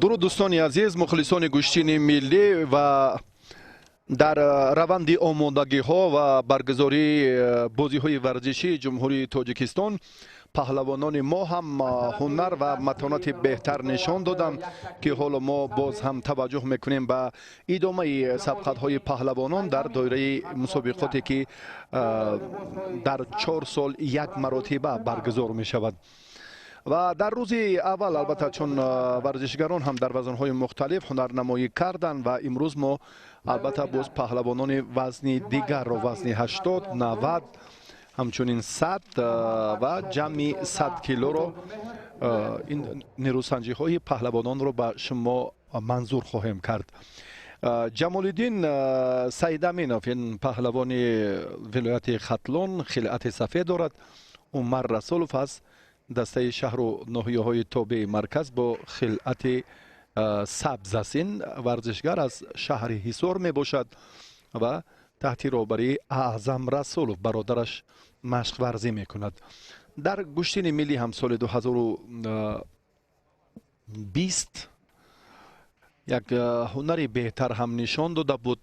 дуруд дӯстони азиз, мухлисони гӯштини миллӣ ва дар раванди омодагиҳо ва баргузории бозиҳои варзишии ҷумҳурии Тоҷикистон паҳлавонони мо ҳам ҳунар ва матонати беҳтар нишон доданд, ки ҳоло мо боз ҳам таваҷҷӯҳ мекунем ба идомаи сабқатҳои паҳлавонон дар доираи мусобиқоте, ки дар 4 сол як маротиба баргузор мешавад. ва дар рӯзи аввал албатта чун варзишгарон ҳам дар вазнҳои мухталиф ҳунарнамоӣ карданд ва имрӯз мо албатта боз паҳлавонони вазни дигарро, вазни 80, 90, ҳамчунин 100 ва ҷамъи 100 килоро ин нерӯсанҷиҳои паҳлавононро ба шумо манзур хоҳем кард. ҷамолиддин Саидаминов, ин паҳлавони вилояти Хатлон, хилъати сафед дорад. Умар Расулов аст, дастаи шаҳру ноҳияҳои тобеи марказ бо хилъати сабз аст. Ин варзишгар аз шаҳри Ҳисор мебошад ва таҳти роҳбарии Аъзам Расулов бародараш машқварзӣ мекунад. дар гӯштини миллӣ ҳам соли 2020 як ҳунари беҳтар ҳам нишон дода буд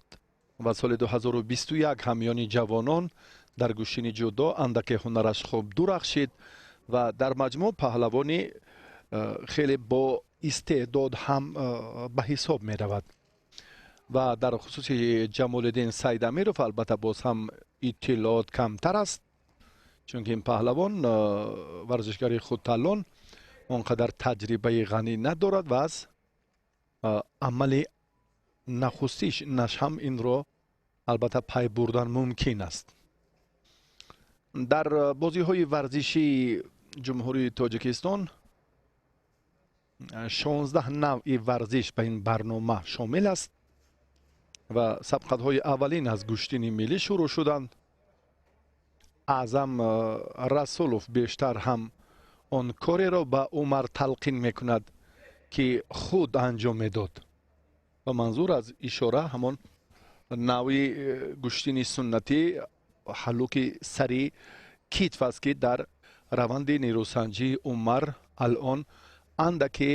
ва соли 2021 ҳамёни ҷавонон дар гӯштини ҷудо андаке ҳунараш хуб дурахшид ва дар маҷмӯъ паҳлавони хеле бо истеъдод ҳам ба ҳисоб меравад. ва дар хусуси Ҷамолиддин Сайдамиров албатта боз ҳам иттилоот камтар аст, чунки ин паҳлавон варзишгари худталон он қадар таҷрибаи ғанӣ надорад ва аз амали нахустиш ҳам инро албатта пай бурдан мумкин аст. дар бозиҳои варзишии ҷумҳурии Тоҷикистон 16 навъи варзиш ба ин барнома шомил аст ва сабқатҳои аввалин аз гӯштини миллӣ шурӯъ шуданд. Аъзам Расулов бештар ҳам он кореро ба Умар талқин мекунад, ки худ анҷом медод. ва манзур аз ишора ҳамон навъи гӯштини суннатӣ, ҳаллуки сари китф аст, ки дар раванди нерӯсанҷии Умар алон андаке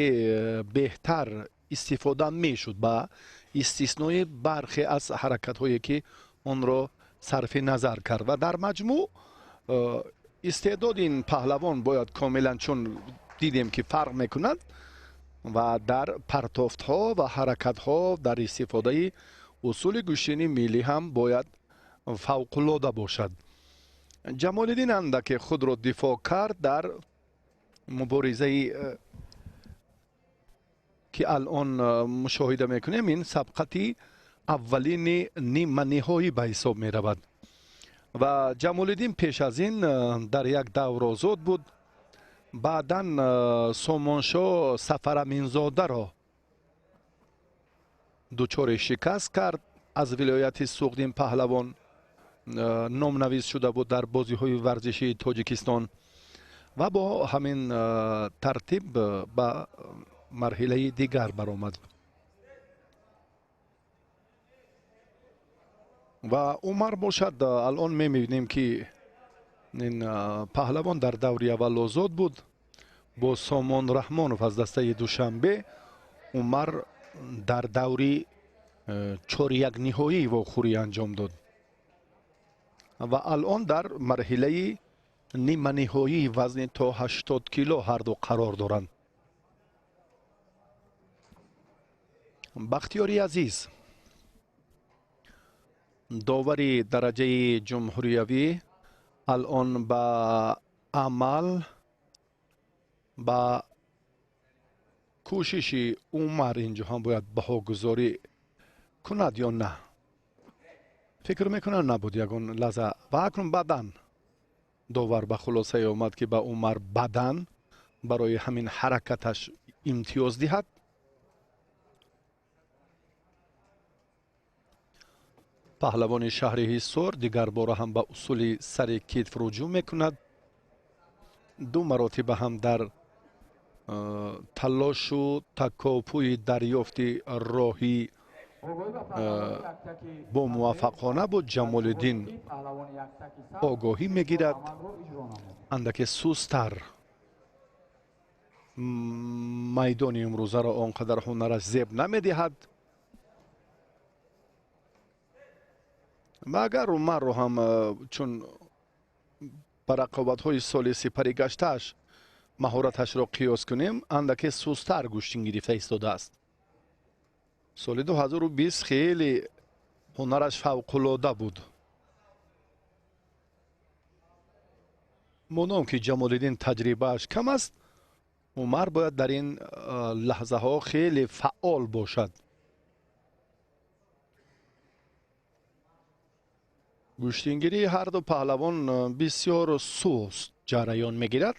беҳтар истифода мешуд, ба истиснои бархе аз ҳаракатҳое ки онро сарфи назар кард. ва дар маҷмӯъ истеъдоди ин паҳлавон бояд комилан, чун дидем ки фарқ мекунад ва дар партофтҳо ва ҳаракатҳо дар истифодаи усули гӯштини миллӣ ҳам бояд фавқулода бошад. Ҷамолиддин андаке худро дифоъ кард дар муборизаи ки алон мушоҳида мекунем. ин сабқати аввалини нима ниҳоӣ ба ҳисоб меравад ва Ҷамолиддин пеш аз ин дар як давр озод буд. баъдан Сомоншоҳ Сафараминзодаро дучори шикаст кард. аз вилояти Суғдин паҳлавон номнавис шуда буд дар бозиҳои варзишии Тоҷикистон ва бо ҳамин тартиб ба марҳилаи дигар баромад. ва Умар бошад, алон мебинем ки ин паҳлавон дар даври аввал озод буд. бо Сомон Раҳмонов аз дастаи Душанбе Умар дар даври чорякниҳоӣ вохӯрӣ анҷом дод ва алон дар марҳилаи ниманиҳоии вазни то 80 кило ҳарду қарор доранд. Бахтиёри азиз, довари дараҷаи ҷумҳуриявӣ алон ба амал ба кӯшиши Умар инҷо ҳам бояд баҳогузорӣ кунад ё на? фикр мекунам набуд ягон лаҳза. ва акнун баъдан довар ба хулосае омад, ки ба Умар баъдан барои ҳамин ҳаракаташ имтиёз диҳад. паҳлавони шаҳри Ҳисор дигарбора ҳам ба усули сари китф руҷӯъ мекунад. ду маротиба ҳам дар талошу такопӯи дарёфти роҳи бо муваффақона буд. Ҷамолиддин огоҳӣ мегирад, андаке сустар майдони имрӯзаро он қадар ҳунараш зеб намедиҳад. магар Умарро ҳам чун ба рақобатҳои соли сипари гаштааш маҳораташро қиёс кунем, андаке сустар гӯштин гирифта истодааст. соли 2020 хеле ҳунараш фавқулода буд. моном ки Ҷамолиддин таҷрибааш кам аст, Умар бояд дар ин лаҳзаҳо хеле фаъол бошад. гӯштингирии ҳарду паҳлавон бисёр суст ҷараён мегирад.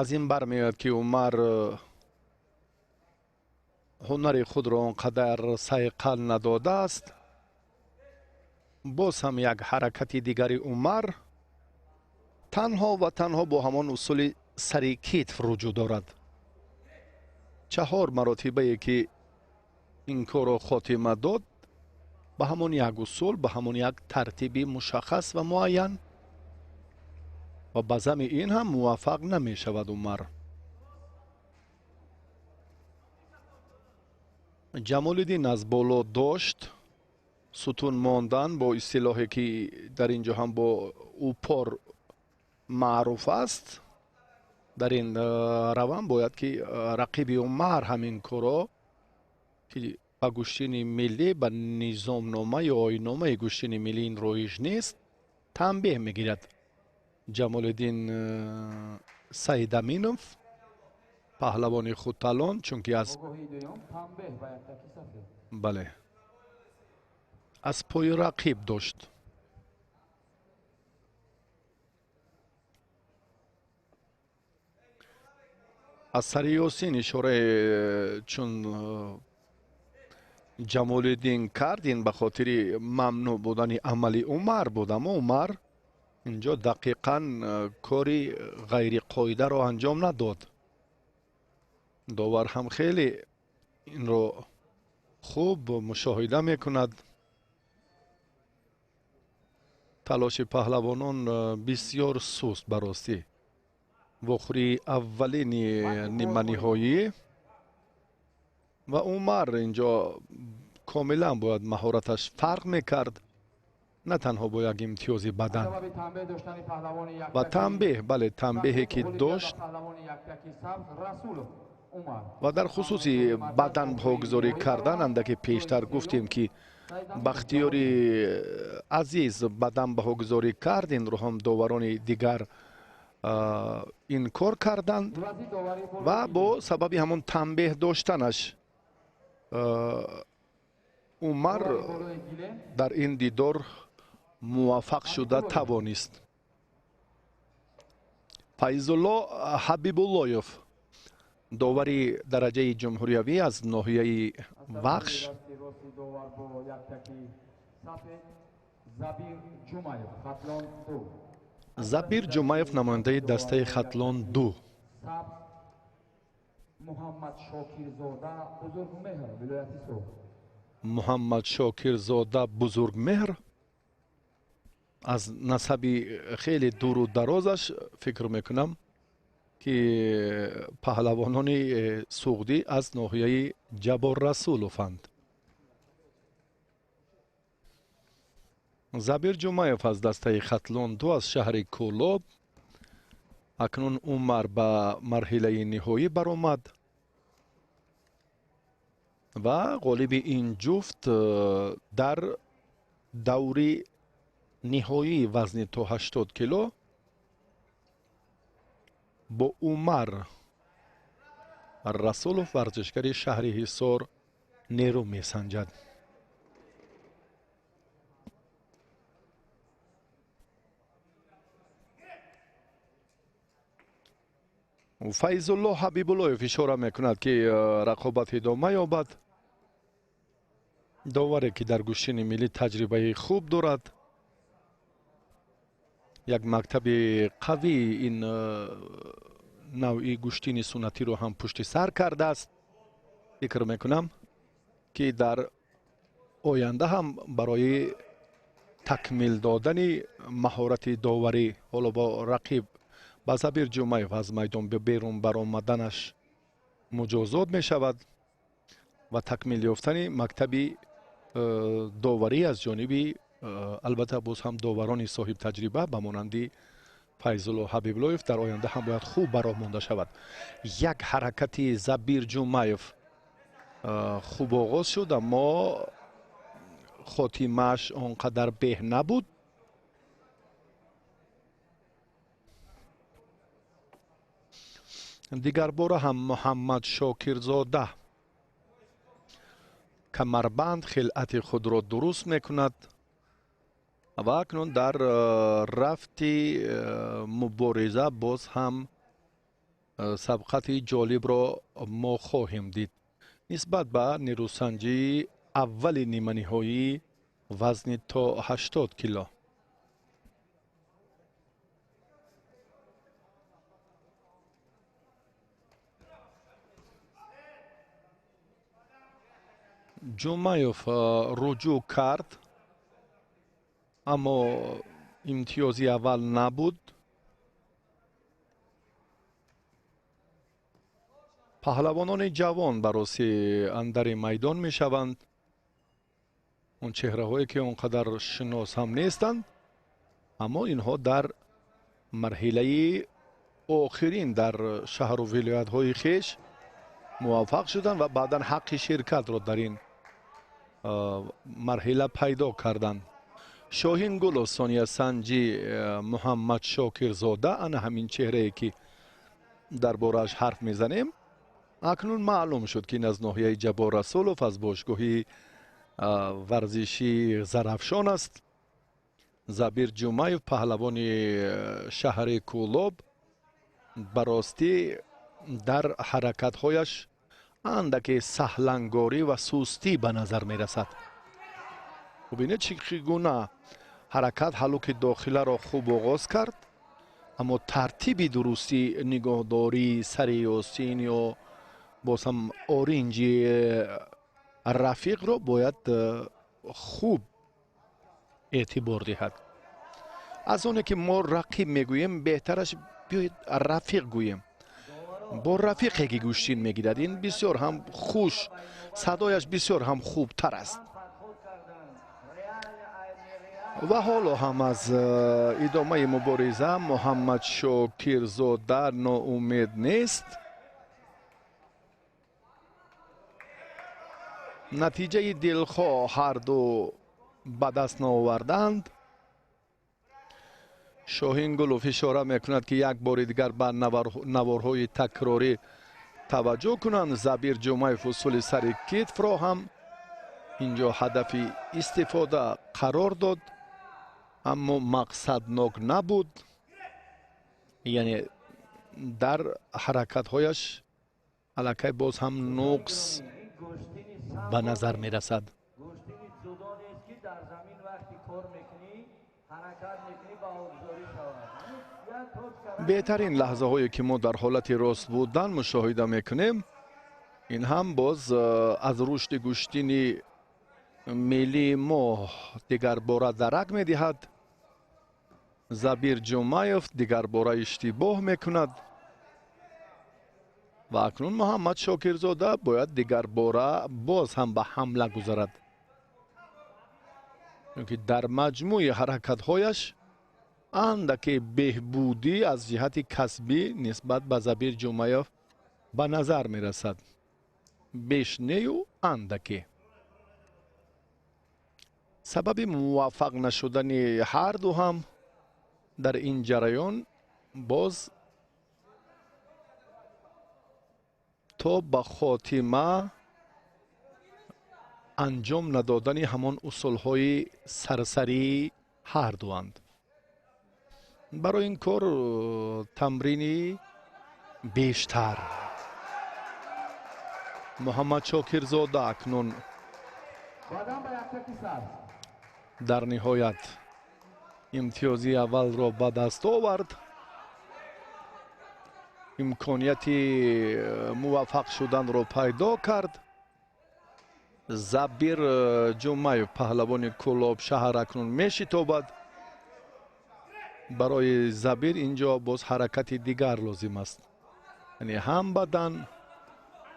аз ин бармеояд ки Умар ҳунари худро он қадар сайқал надодааст. боз ҳам як ҳаракати дигари Умар танҳо ва танҳо бо ҳамон усули сари китф руҷӯ дорад. 4 маротибае ки ин корро хотима дод ба ҳамон як усул, ба ҳамон як тартиби мушаххас ва муайян, ва ба зами ин ҳам муваффақ намешавад Умар. Ҷамолиддин аз боло дошт сутун мондан, бо истилоҳе ки дар ин ҷо ҳам бо упор маъруф аст. дар ин раванд бояд ки рақиби Умар ҳамин корро ки ба гӯштини миллӣ, ба низомнома ё оинномаи гӯштини миллӣ ин роиж нест, танбеҳ мегирад. Ҷамолиддин Саидаминов паҳлавони худталон, чунки аз бале аз пои рақиб дошт. аз сари Ёсин ишораи чун Ҷамолиддин кард, ин ба хотири мамнӯъ будани амали Умар буд, аммо Умар инҷо дақиқан кори ғайриқоидаро анҷом надод. довар ҳам хеле инро хуб мушоҳида мекунад. талоши паҳлавонон бисёр суст ба ростӣ. вохӯрии аввалини ниманиҳоӣ ва Умар инҷо комилан бояд маҳораташ фарқ мекард, на танҳо бо як имтиёзи бадан. ва танбеҳ, бале танбеҳе ки дошт ва дар хусуси бадан погузорӣ кардан, андаке пештар гуфтем ки Бахтиёри азиз бадан баҳогузорӣ кард, инро ҳам доварони дигар инкор карданд ва бо сабаби ҳамон танбеҳ доштанаш Умар дар ин дидор муваффақ шуда тавонист. Файзулло Ҳабибуллоев, довари дараҷаи ҷумҳуриявӣ аз ноҳияи Вахш. Забир Ҷумаев намояндаи дастаи Хатлон 2. Муҳаммад Шокирзода Бузургмеҳр, аз насаби хеле дуру дарозаш фикр мекунам ки паҳлавонони суғдӣ аз ноҳияи Ҷаборрасулованд. Забир Ҷумаев аз дастаи Хатлон 2 аз шаҳри Кӯлоб. акнун Умар ба марҳилаи ниҳоӣ баромад ва ғолиби ин ҷуфт дар даври ниҳоии вазни то 80 кило бо Умар Расулов, варзишгари шаҳри Ҳисор, нерӯ месанҷад. Файзулло Ҳабибуллоев ишора мекунад ки рақобат идома ёбад. доваре ки дар гӯштини миллӣ таҷрибаи хуб дорад. як мактаби қавӣ ин навъи гӯштини суннатиро ҳам пушти сар кардааст. фикр мекунам ки дар оянда ҳам барои такмил додани маҳорати доварӣ ҳоло бо рақиб ба Забир Ҷумаев аз майдон берун баромаданаш муҷозот мешавад ва такмил ёфтани мактаби доварӣ аз ҷониби албатта боз ҳам доварони соҳибтаҷриба ба монанди Файзулло Ҳабиблоев дар оянда ҳам бояд хуб баромонда шавад. Як ҳаракати Забир Ҷумаев хуб оғоз шуд, аммо хотимааш он қадар беҳ набуд. дигар бора ҳам Муҳаммад Шокирзода камарбанд хилъати худро дуруст мекунад ва акнун дар рафти мубориза боз ҳам сабқати ҷолибро мо хоҳем дид нисбат ба нерӯсанҷии аввали ниманиҳоӣ вазни то 80 кило. ҷумаев руҷӯъ кард, аммо имтиёзи аввал набуд. паҳлавонони ҷавон бароси андари майдон мешаванд. он чеҳраҳое ки он қадар шинос ҳам нестанд, аммо инҳо дар марҳилаи охирин дар шаҳру вилоятҳои хеш муваффақ шуданд ва баъдан ҳаққи ширкатро дар ин марҳила пайдо карданд. Шоҳин Гулов сониясанҷи Муҳаммад Шокирзода ана ҳамин чеҳрае ки дар борааш ҳарф мезанем акнун маълум шуд ки ин аз ноҳияи Ҷаббор Расулов аз бошгоҳи варзиши Зарафшон аст. Забир Ҷумаев паҳлавони шаҳри Кӯлоб ба ростӣ дар ҳаракатҳояш андаке саҳлангорӣ ва сустӣ ба назар мерасад. бубинед чӣ гуна ҳаракат ҳалуки дохиларо хуб оғоз кард, аммо тартиби дурусти нигоҳдории сари осин ё боз ҳам оринҷи рафиқро бояд хуб эътибор диҳад. аз оне ки мо рақиб мегӯем беҳтараш биёед рафиқ гӯем. бо рафиқе ки гӯштин мегирад, ин бисёр ҳам хуш, садояш бисёр ҳам хубтар аст. ва ҳоло ҳам аз идомаи мубориза Муҳаммад Шокирзода ноумед нест. натиҷаи дилхоҳ ҳарду ба даст наоварданд. Шоҳин Гулов ишора мекунад ки як бори дигар ба наворҳои такрорӣ таваҷҷӯҳ кунанд. Забир Ҷумаев усули сари китфро ҳам инҷо ҳадафи истифода қарор дод, аммо мақсаднок набуд. яъне дар ҳаракатҳояш аллакай боз ҳам нуқс ба назар мерасад. беҳтарин лаҳзаҳое ки мо дар ҳолати рост будан мушоҳида мекунем, ин ҳам боз аз рушди гӯштини миллии мо дигар бора дарак медиҳад. Забир Ҷумаев дигар бора иштибоҳ мекунад ва акнун Муҳаммад Шокирзода бояд дигар бора боз ҳам ба ҳамла гузарад. чунки дар маҷмӯи ҳаракатҳояш андаке беҳбудӣ аз ҷиҳати касбӣ нисбат ба Забир Ҷумаев ба назар мерасад. беш нею андаке. сабаби муваффақ нашудани ҳарду ҳам дар ин ҷараён боз то ба хотима анҷом надодани ҳамон усулҳои сарсарии ҳардуанд. барои ин кор тамрини бештар. Муҳаммад Шокирзода акнун дар ниҳоят имтиёзи аввалро ба даст овард. имконияти муваффақ шуданро пайдо кард. Забир Ҷумаев паҳлавони Кӯлоб шаҳр акнун мешитобад. برای زبیر اینجا باز حرکت دیگر لازم است، یعنی هم بدن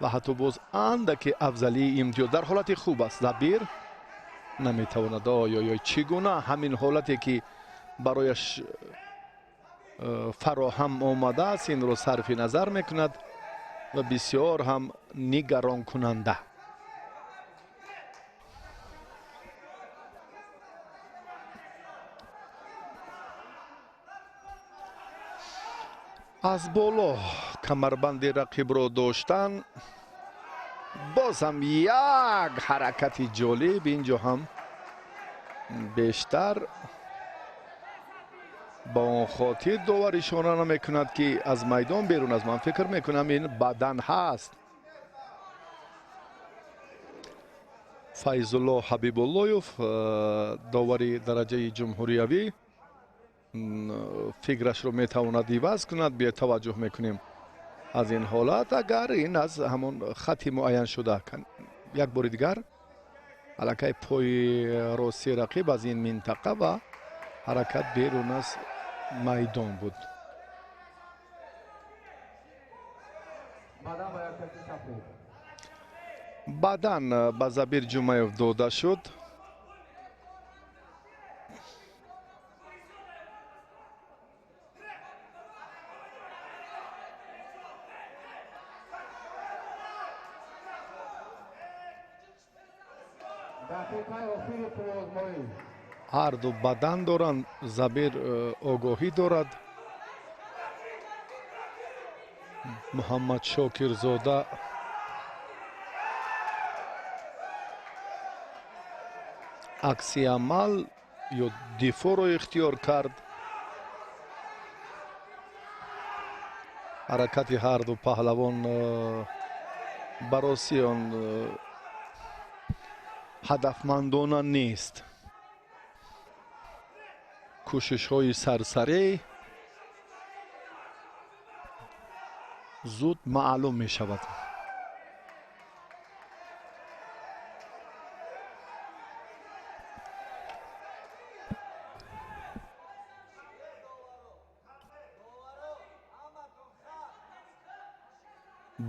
و حتی باز اندک افضلی امتیاز در حالت خوب است. زبیر نمیتواند یا چگونه همین حالتی که برایش فراهم آمده است این رو صرف نظر میکند و بسیار هم نگران کننده. از بالا کمربند رقیب را داشتن، باز هم یک حرکت جالب اینجا هم بیشتر با اون خاطر داور اشاره نمیکند که از میدان بیرون از من فکر میکنم این بدن هست. فیض الله حبیب اللهیف داوری درجه جمهوریوی فکرش رو میتواند عوض کند. بیا توجه میکنیم از این حالت اگر این از همون خطی معین شده یک بار دیگر علاقه پای راسی رقیب از این منطقه و حرکت بیرون از میدان بود. بدن به زبیر جمعیف داده شد. هر دو بدن دارند. زبیر آگاهی دارد. محمد شاکرزاده عکسی عمل یا دفاع رو اختیار کرد. حرکت هر دو پهلوان براسی آن هدفمندانه نیست. کوشش های سرسری زود معلوم می شود.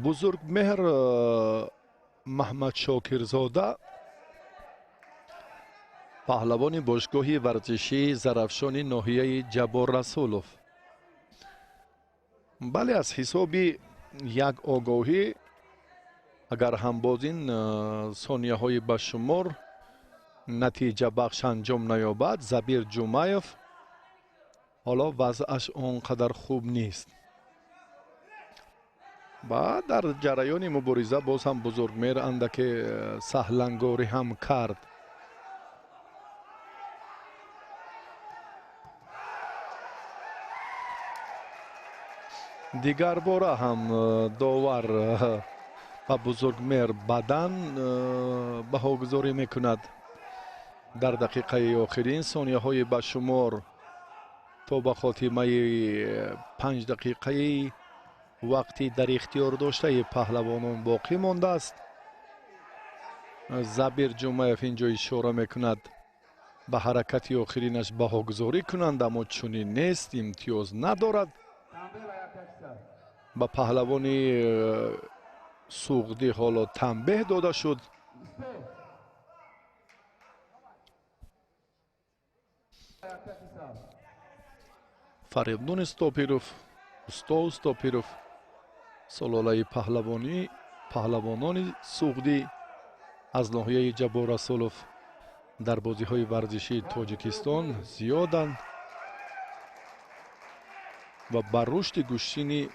بزرگ مهر محمد شاکرزاده پهلوان باشگاه ورزشی زرافشان ناحیه جبار رسولوف، بله از حساب یک آگاهی اگر هم باز این ثانیه های بشمار نتیجه بخش انجام نیابد زبیر جمعیف حالا وضعش اونقدر خوب نیست. بعد در جریان مبارزه باز هم بزرگمهر اندک سهلنگاری هم کرد. دیگر باره هم داور و بزرگمهر بدن بهاگذاری میکند. در دقیقه آخرین ثانیه های بشمار تا به خاتمه 5 دقیقه وقتی در اختیار داشته پهلوانان باقی مانده است. زبیر جمعیف اینجا اشاره میکند به حرکت آخرینش بهاگذاری کنند، اما چنین نیست، امتیاز ندارد. به پهلوانی سوغدی حالا تنبیه داده شد. فریدون استاپیروف، استاپیروف سلاله پهلوانان سوغدی از ناحیه جبار رسولوف در بازی های ورزشی تاجیکستان زیادند و بر رشد گوشتین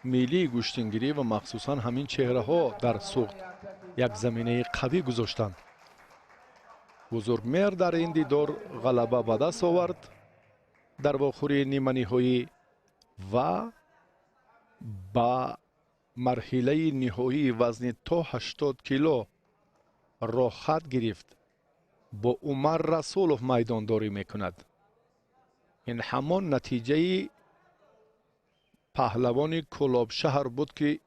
ملی گوشتینگیری و مخصوصا همین چهره ها در سوغد یک زمینه قوی گذاشتند. بزرگمهر در این دیدار غلبه به دست آورد در واخوری نیمه نهایی و با مرحله نهایی وزن تا 80 کیلو راحت گرفت. با عمر رسولوف میدانداری میکند. این همان نتیجه پهلوان کلاب شهر بود که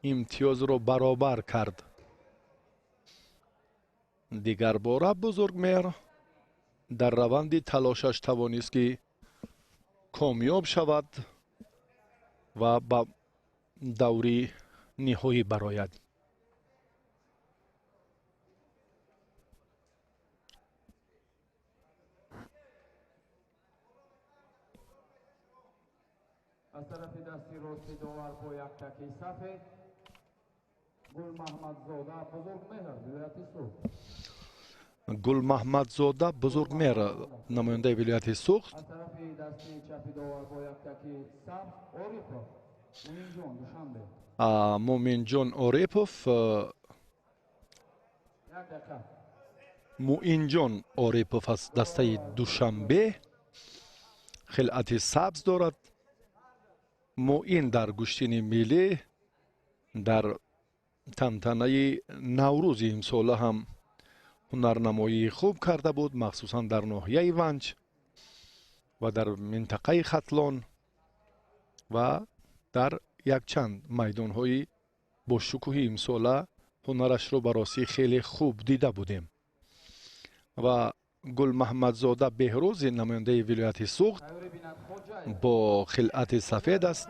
امتیاز را برابر کرد. دیگر باره بزرگمهر در روند تلاشش توانست که کامیاب شود و با دوری نهایی براید. از طرف دستی راست داور با یک تکی سفید گل محمد زاده بزرگ مهر ولایت سوخت. گل محمد زاده بزرگ مهر نماینده ولایت سوخت. از طرف دستی چپی داور با یک تکی سبز عارفov مومین جان دوشنبه. مومین جان عارفov یک دقیقه. موین جان عارفov از دسته دوشنبه خلعت سبز دارد. موین در گشتین ملی در تنتنه نوروز امسال هم هنرنمایی خوب کرده بود، مخصوصا در ناحیه ونج و در منطقه ختلان و در یک چند میدان های با شکوه امسال هنرش رو بررسی خیلی خوب دیده بودیم. و گل محمد زاده بهروز نماینده ولایت سوخت با خلعت سفید است.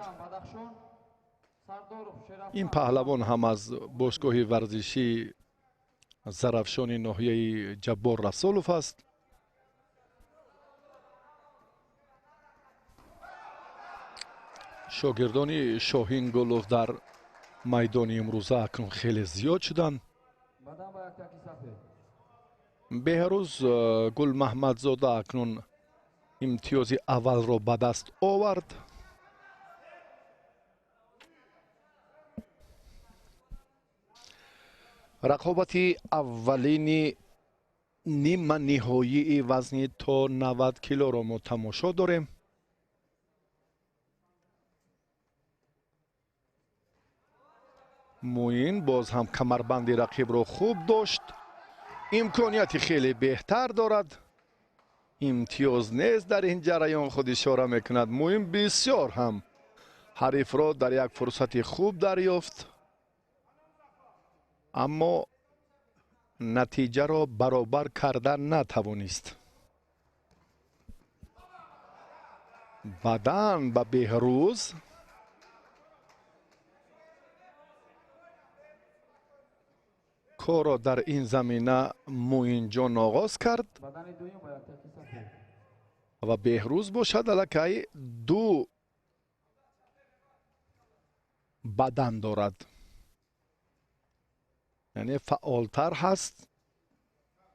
این پهلوان هم از باشگاه ورزشی زرافشان ناحیه جبار رسولوف است. شاگردان شاهین گلوف در میدان امروزه اکنون خیلی زیاد شدند. بهروز گل محمد زاده اکنون امتیاز اول را به دست آورد. رقابت اولین نیم نهایی وزن تا 90 کیلو را ما تماشا داریم. موین باز هم کمربند رقیب را خوب داشت. امکانیت خیلی بهتر دارد. امتیاز نیز در این جریان خود اشاره میکند. موین بسیار هم حریف را در یک فرصت خوب دریافت، اما نتیجه را برابر کردن نتوانست. بدن به بهروز کار را در این زمینه موین جان آغاز کرد و بهروز باشد الکی دو بدن دارد، یعنی فعالتر هست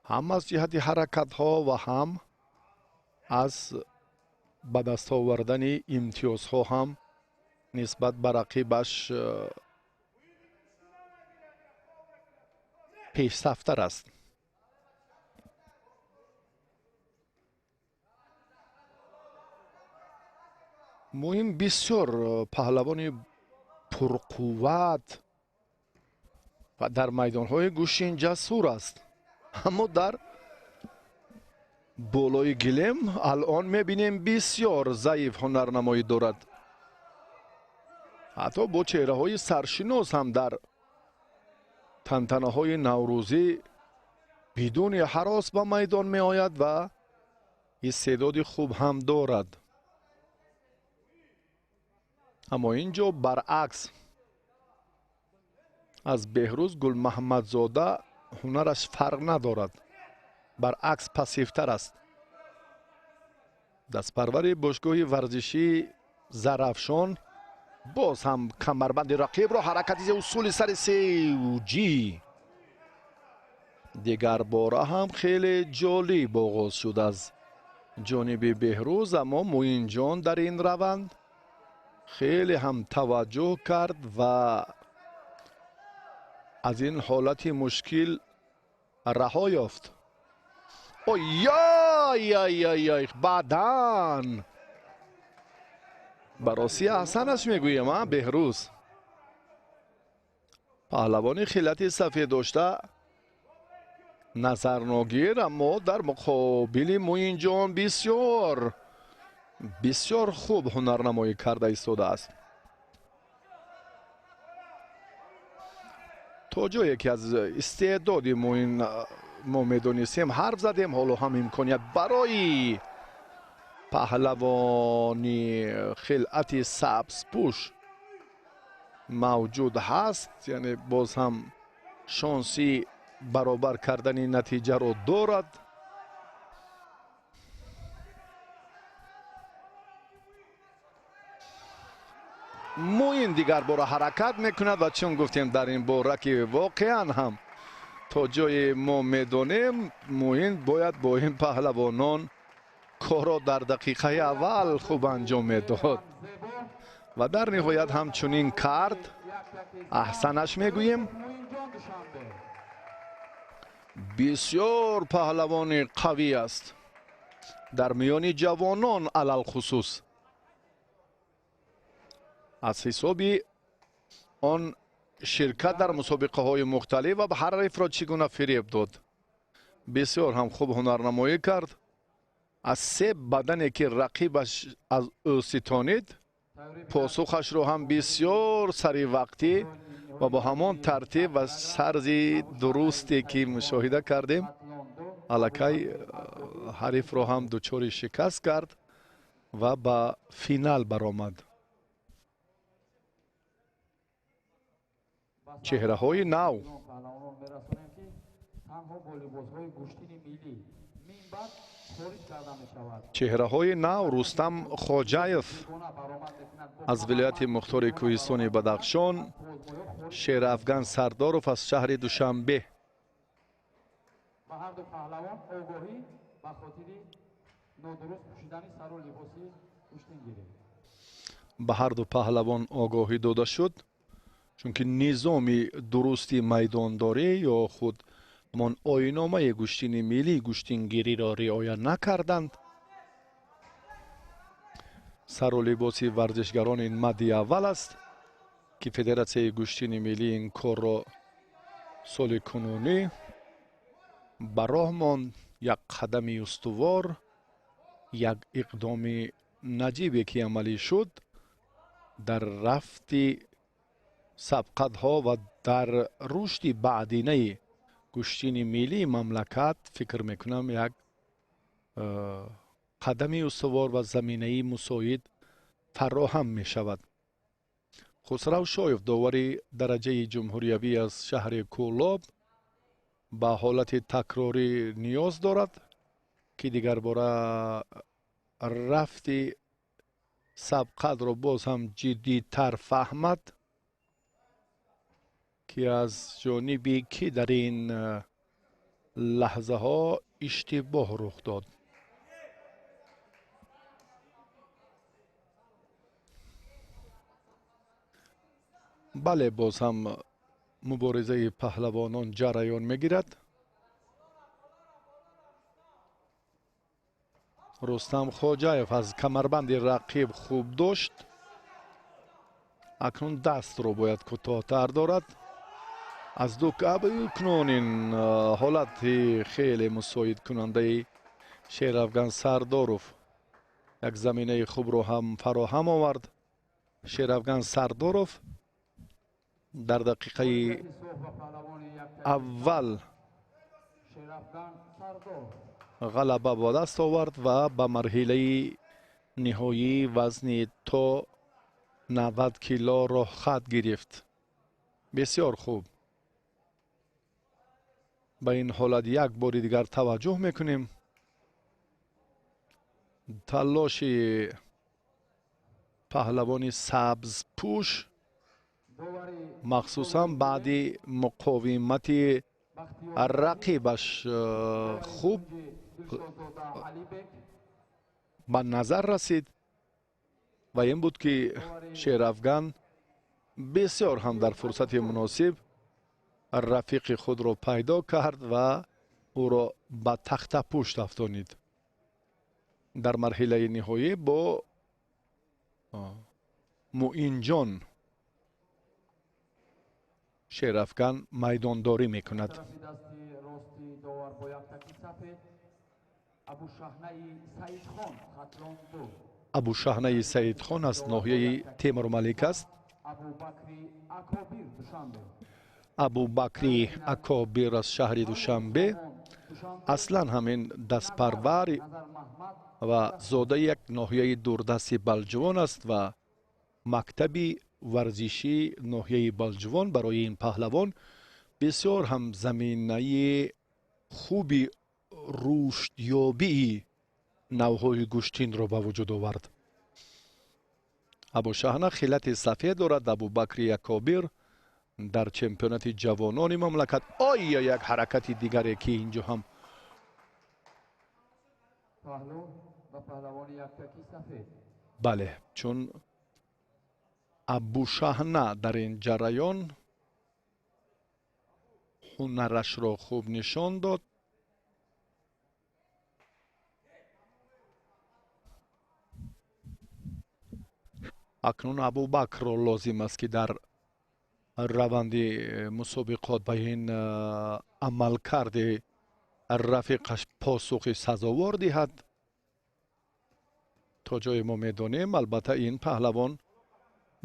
هم از جهت حرکت ها و هم از به دست آوردن امتیاز ها هم نسبت به رقیبش پیشرفت‌تر است. موین بسیار پهلوان پرقوت و در میدان‌های گوشین جسور است، اما در بالای گلیم الان می‌بینیم بسیار ضعیف هنرنمایی دارد. حتی با چهره‌های سرشناس هم در تنتنه‌های نوروزی بدون هراس به میدان می‌آید و استعداد خوب هم دارد. اما اینجا برعکس از بهروز گل محمد زاده هنرش فرق ندارد، برعکس پسیفتر است. دستپرور باشگاه ورزشی زرافشان باز هم کمربند رقیب را حرکتی اصول سر سیوجی دیگر باره هم خیلی جالب آغاز شد از جانب بهروز، اما موین جان در این روند خیلی هم توجه کرد و از این حالت مشکل رها یافت. یا بدن براسی احسنش میگویم. بهروز پهلوان خلعت سفید داشته نظرناگیر، اما در مقابل موین جان بسیار خوب هنرنمایی کرده ایستاده است. تا جایی که از استعداد موین ما میدونستیم حرف زدیم، حالا هم امکانیت برای پهلوانی خلعت سبزپوش موجود هست، یعنی باز هم شانسی برابر کردن نتیجه رو دارد. موین دیگر بار حرکت میکند و چون گفتیم در این باره که واقعا هم تا جای ما میدانیم موین باید با این پهلوانان کارا در دقیقه اول خوب انجام میداد و در نهایت همچنین کرد. احسنش میگوییم. بسیار پهلوان قوی است در میان جوانان علل خصوص. از حسابی آن شرکت در مسابقه های مختلف و به حریف را چگونه فریب داد. بسیار هم خوب هنرنمایی کرد. از سه بدنی که رقیبش از او ستانید پاسخش را هم بسیار سریع وقتی و با همان ترتیب و سرزی درستی که مشاهده کردیم الکی حریف را هم دچار شکست کرد و به فینال برآمد. چهره های نو چهره های نو رستم خواجهیف از ولایت مختار کوهستان بدخشان، شیرافگن سرداروف از شهر دوشنبه. به هر دو پهلوان آگاهی داده شد چون که نظام درستی میدانداری یا خود من آیین‌نامه گشتین ملی گشتینگیری را رعایت نکردند. سر و لباس ورزشگران این مد اول است که فدراسیون گشتین ملی این کار را سال کنونی به راه ماند. یک قدم استوار، یک اقدام نجیبی که عملی شد در رفت سبقت‌ها و در رشد بعدینه گشتین ملی مملکت. فکر میکنم یک قدم استوار و زمینه مساعد فراهم می شود. خسرو شایف داور درجه جمهوریوی از شهر کولاب به حالت تکراری نیاز دارد که دیگر باره رفت سبقت را باز هم جدی تر فهمد که از جانبی که در این لحظه ها اشتباه رخ داد. بله، باز هم مبارزه پهلوانان جریان میگیرد. رستم خواجهیف از کمربند رقیب خوب داشت. اکنون دست رو باید کوتاه‌تر دارد. از دو کنون این حالت خیلی مساعد کننده شیرافگن سرداروف یک زمینه خوب رو هم فراهم آورد. شیرافگن سرداروف در دقیقه اول غلبه به دست آورد و به مرحله نهایی وزن تا 90 کیلو را خط گرفت. بسیار خوب. به این حالت یک بار دیگر توجه میکنیم. تلاش پهلوان سبز پوش مخصوصا بعد مقاومت رقیبش خوب به نظر رسید و این بود که شیرافگن بسیار هم در فرصت مناسب رفیق خود را پیدا کرد و او را به تخت پشت افشانید. در مرحله نهایی با معین جان شیرافگن میدانداری میکند. ابو شهنه سعید خان از ناحیه تیمور ملک است. ابو بکری اکابر از شهر دوشنبه. اصلا همین دست پرور ва зода як ноҳияи дурдасти балҷувон аст ва мактаби варзиши ноҳияи балҷувон барои ин паҳлавон бисёр ҳам заминаи хуби рушдёбии навъҳои гӯштинро ба вуҷуд овард. абушаҳна хилати сафед дорад. абубакри якобир дар чемпионати ҷавонони мамлакат оя як ҳаракати дигаре ки инҷо ҳам پهلو و پهلوان یکتکی سفید бале чун абушаҳна дар ин ҷараён ҳунарашро хуб нишон дод. акнун абубакрро лозим аст ки дар раванди мусобиқот ба ин амалкарди рафиқаш посухи сазовор диҳад. то ҷое мо медонем албатта ин паҳлавон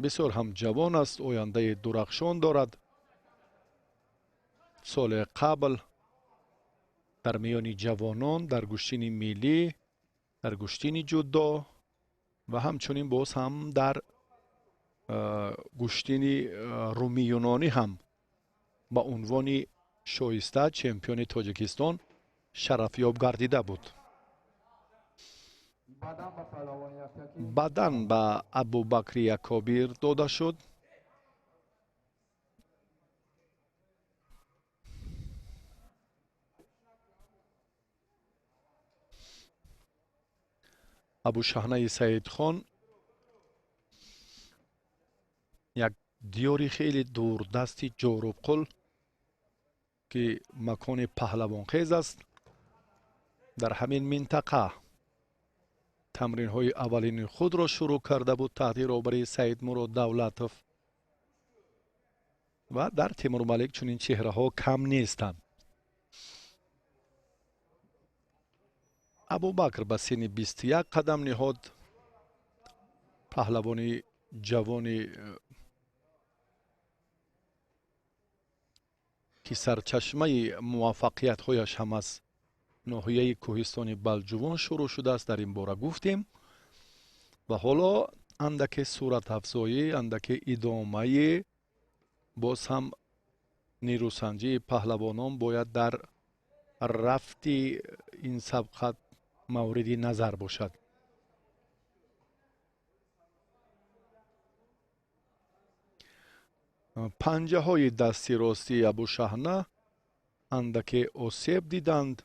бисёр ҳам ҷавон аст, ояндаи дурахшон дорад. соли қабл дар миёни ҷавонон дар гӯштини миллӣ, дар гӯштини ҷудо ва ҳамчунин боз ҳам дар гӯштини румиюнонӣ ҳам ба унвони шоиста чемпиони тоҷикистон шарафёб гардида буд. بدن و پهلوان یکتکی бадан ба абубакри якобир дода шуд. абушаҳнаи саидхон як диёри хеле дурдасти ҷорубқул ки макони паҳлавонхез аст. дар ҳамин минтақа тамринҳои аввалини худро шурӯъ карда буд таҳти роҳбарии саидмурод давлатов ва дар тимурмалик чунин чеҳраҳо кам нестанд. абубакр ба синни 21 қадам ниҳод. паҳлавони ҷавони ки сарчашмаи муваффақиятҳояш ҳам аз ноҳияи кӯҳистони балҷувон шурӯъ шудааст, дар ин бора гуфтем. ва ҳоло андаке суратафзоӣ, андаке идомаи боз ҳам нирӯсанҷии паҳлавонон бояд дар рафти ин сабқат мавриди назар бошад. панҷаҳои дасти ростии абушаҳна андаке осеб диданд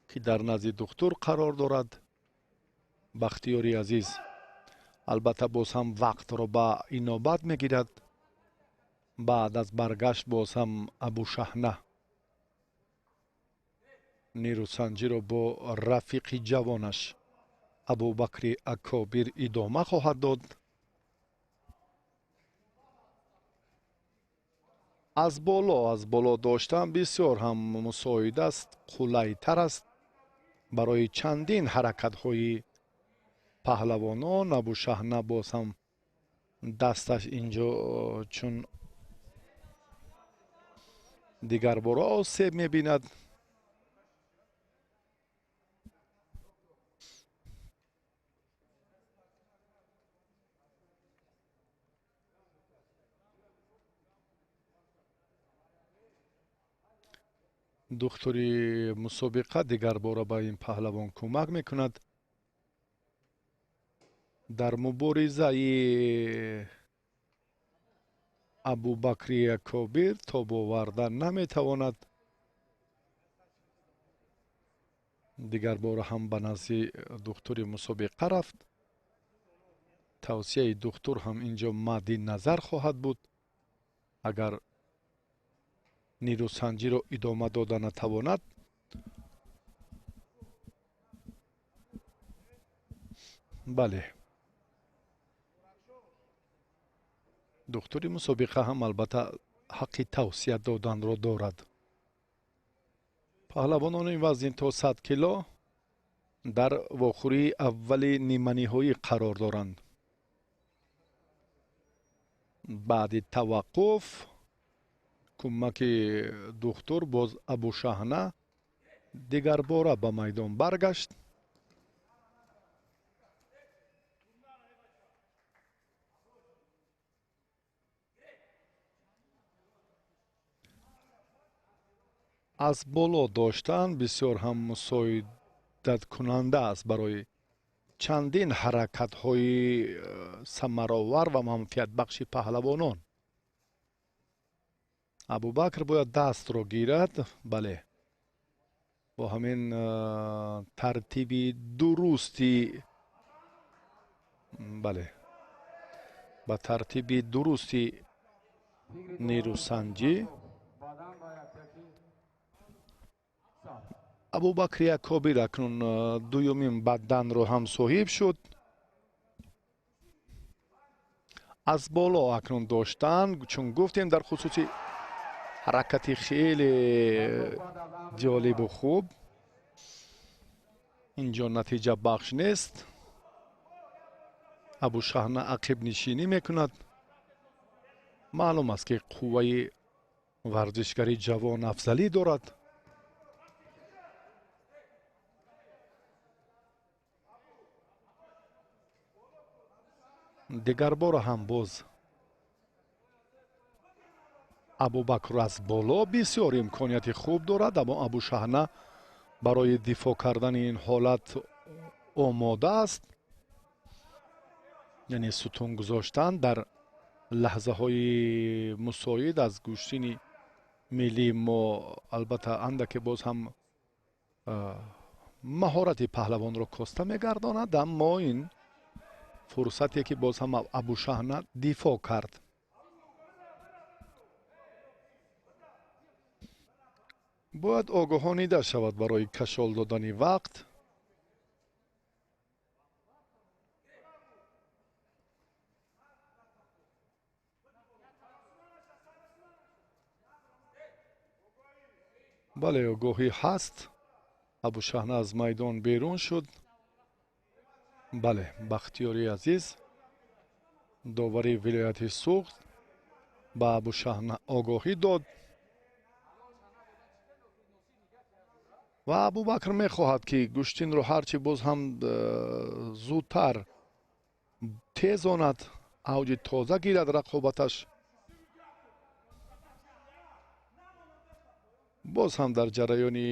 ки дар назди духтур қарор дорад. бахтиёри азиз албатта боз ҳам вақтро ба инобат мегирад. баъд аз баргашт боз ҳам абушаҳна нирӯсанҷиро бо рафиқи ҷавонаш абубакри акобир идома хоҳад дод. аз боло доштан бисёр ҳам мусоид аст, қулайтар аст барои чандин ҳаракатҳои паҳлавонон. абушаҳна боз ҳам дасташ инҷо чун дигар бора осеб мебинад. духтури мусобиқа дигар бора ба ин паҳлавон кӯмак мекунад. дар муборизаи абубакри якобир тоб оварда наметавонад. дигар бора ҳам ба назди духтури мусобиқа рафт. тавсияи духтур ҳам инҷо мадди назар хоҳад буд. агар нирӯсанҷиро идома дода натавонад, бале духтури мусобиқа ҳам албатта ҳаққи тавсия доданро дорад. паҳлавонони вазни то 100 кило дар вохӯрии аввали ниманиҳоӣ қарор доранд. баъди таваққуф кӯмаки духтур боз абушаҳна дигар бора ба майдон баргашт. аз боло доштан бисёр ҳам мусоидаткунанда аст барои чандин ҳаракатҳои самаровар ва манфиатбахши паҳлавонон. Абубакр бояд дастро гирад. Бале, бо ҳамин тартиби дурусти бале ба тартиби дурусти нерӯсанҷӣ Badan va yaktaki saf. Абубакр Якобир акнун дуюмин бадданро ҳам соҳиб шуд. аз боло акнун доштан, чун гуфтем дар хусуси ҳаракати хеле ҷолибу хуб. инҷо натиҷа бахш нест. абушаҳна ақибнишинӣ мекунад. маълум аст ки қувваи варзишгари ҷавон афзалӣ дорад. дигарбора ҳам боз абубакр аз боло бисёр имконияти хуб дорад, аммо абушаҳна барои дифоъ кардани ин ҳолат омода аст. яъне сутун гузоштан дар лаҳзаҳои мусоид аз гӯштини миллии мо албатта андаке боз ҳам маҳорати паҳлавонро коста мегардонад, аммо ин фурсате ки боз ҳам абушаҳна дифоъ кард. бояд огоҳонида шавад барои кашол додани вақт. бале, огоҳӣ ҳаст. абушаҳна аз майдон берун шуд. бале, бахтиёри азиз довари вилояти суғд ба абушаҳна огоҳӣ дод ва абубакр мехоҳад ки гӯштинро ҳарчи боз ҳам зудтар тезонад, авҷи тоза гирад рақобаташ. боз ҳам дар ҷараёни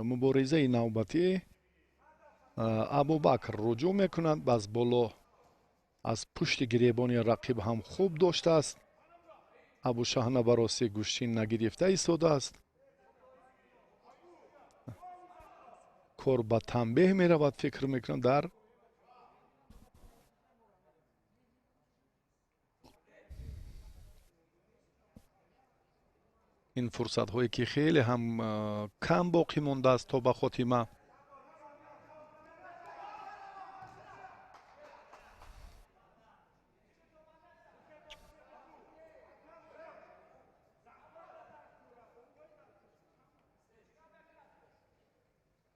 муборизаи навбатӣ абубакр руҷӯъ мекунад. аз боло аз пушти гиребони рақиб ҳам хуб доштааст. абушаҳна ба рости гӯштин нагирифта истодааст. кор ба танбеҳ меравад, фикр мекунам дар ин фурсатҳое ки хеле ҳам кам боқӣ мондааст то ба хотима.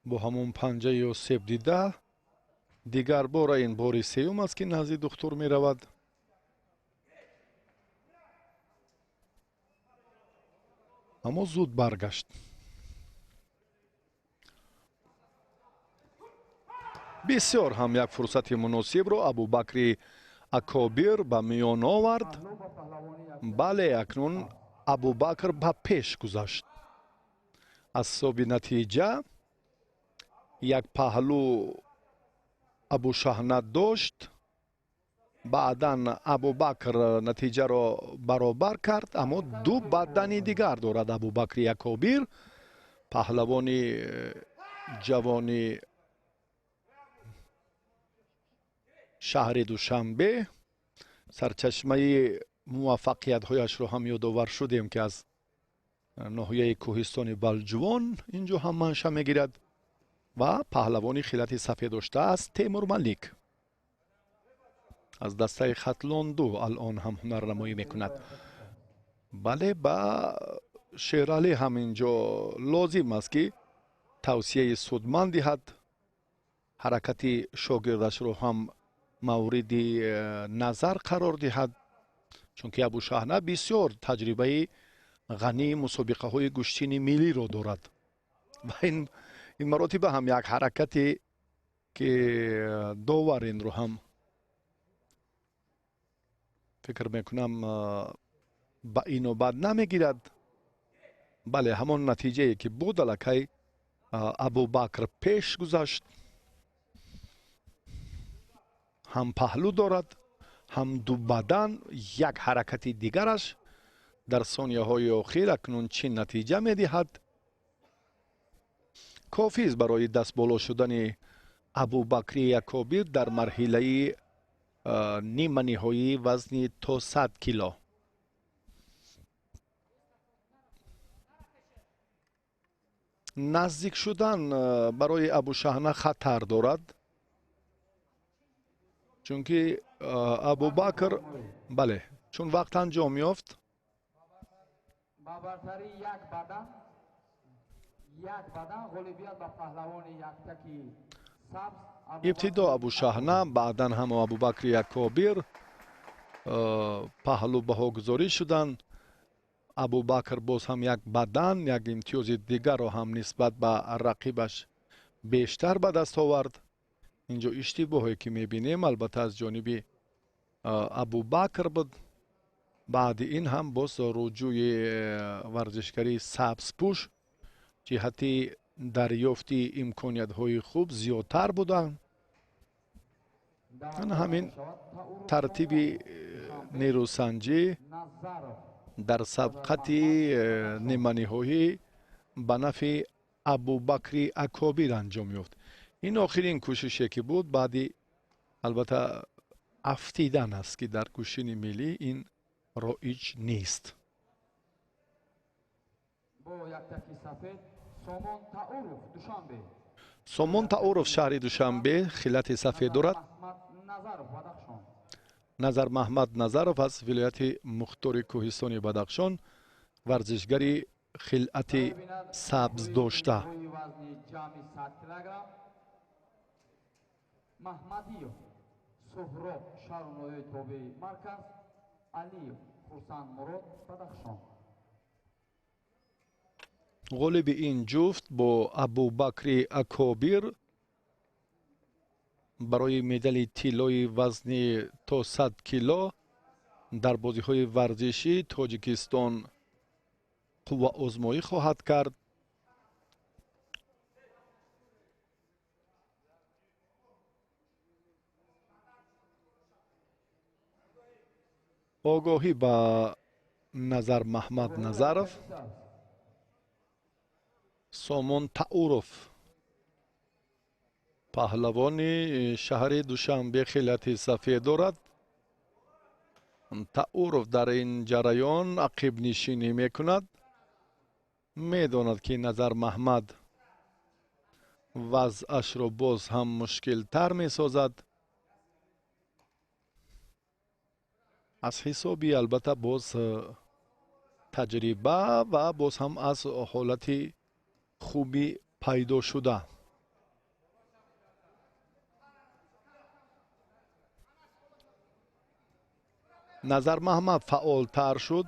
бо ҳамон панҷаи осеб дида дигар бора ин бори сеюм аст ки назди духтур меравад. аммо зуд баргашт. бисёр ҳам як фурсати муносибро абубакри акобир ба миён овард. бале, акнун абубакр ба пеш гузашт. аз ҳисоби натиҷа як паҳлӯ абушаҳна дошт. баъдан абубакр натиҷаро баробар кард, аммо ду баддани дигар дорад абубакри якобир, паҳлавони ҷавони шаҳри душанбе. сарчашмаи муваффақиятҳояшро ҳам ёдовар шудем ки аз ноҳияи кӯҳистони балҷувон инҷо ҳам манша мегирад ва паҳлавони хилати сафедошта аст Темур Малик. аз дастаи хатлонду алон ҳам ҳунарнамоӣ мекунад. бале, ба шералӣ ҳам инҷо лозим аст ки тавсияи судманд диҳад, ҳаракати шогирдашро ҳам мавриди назар қарор диҳад, чунки абушаҳна бисёр таҷрибаи ғании мусобиқаҳои гӯштини миллиро дорад ва ин маротиба ҳам як ҳаракате ки довар инро ҳам фикр мекунам ба инобат намегирад. бале ҳамон натиҷае ки буд аллакай абубакр пеш гузашт. ҳам паҳлӯ дорад, ҳам ду бадан. як ҳаракати дигараш дар сонияҳои охир акнун чӣ натиҷа медиҳад? кофист барои дастболо шудани абубакри якобир дар марҳилаи нима ниҳоӣ вазни то 100 кило. наздик шудан барои абушаҳна хатар дорад, чунки абубакр бале чун вақт анҷом ёфт, ба бартари як бадан ғолибият ба паҳлавони яктаки сабз ибтидо абушаҳна, баъдан ҳам абубакри якобир паҳлӯ баҳогузорӣ шуданд. абубакр боз ҳам як бадан, як имтиёзи дигарро ҳам нисбат ба рақибаш бештар ба даст овард. инҷо иштибоҳе ки мебинем албатта аз ҷониби абубакр буд. баъди ин ҳам боз руҷӯи варзишгарии сабзпӯш ҷиҳати дарёфти имкониятҳои хуб зиёдтар буданд. ҳамин тартиби нерӯсанҷӣ дар сабқати ниманиҳоӣ ба нафи абубакри акобир анҷом ёфт. ин охирин кӯшише ки буд, баъди албатта афтидан аст ки дар кӯшини миллӣ ин роиҷ нест. бо яктаки сафед Сомон Тауров Душанбе. сомон тауров шаҳри душанбе хилати сафед дорад. Назаров Бадахшон. назар маҳмад назаров аз вилояти мухтори кӯҳистони бадахшон варзишгари хилати сабз дошта. вазни ҷамъи 100 килограмм. Маҳмадиев Суҳроб Шарунои Тобеи Марказ. Алиев Хурсанд Мурод Бадахшон. ғолиби ин ҷуфт бо абубакри акобир барои медали тиллои вазни то 100 кило дар бозиҳои варзишӣ Тоҷикистон қувваозмоӣ хоҳад кард. огоҳӣ ба назар маҳмад назаров. сомон тауров паҳлавони шаҳри душанбе хилати сафед дорад. тауров дар ин ҷараён ақибнишинӣ мекунад. медонад ки назар маҳмад вазъашро боз ҳам мушкилтар месозад. аз ҳисоби албатта боз таҷриба ва боз ҳам аз ҳолати хуби пайдошуда. назар маҳмад фаъолтар шуд.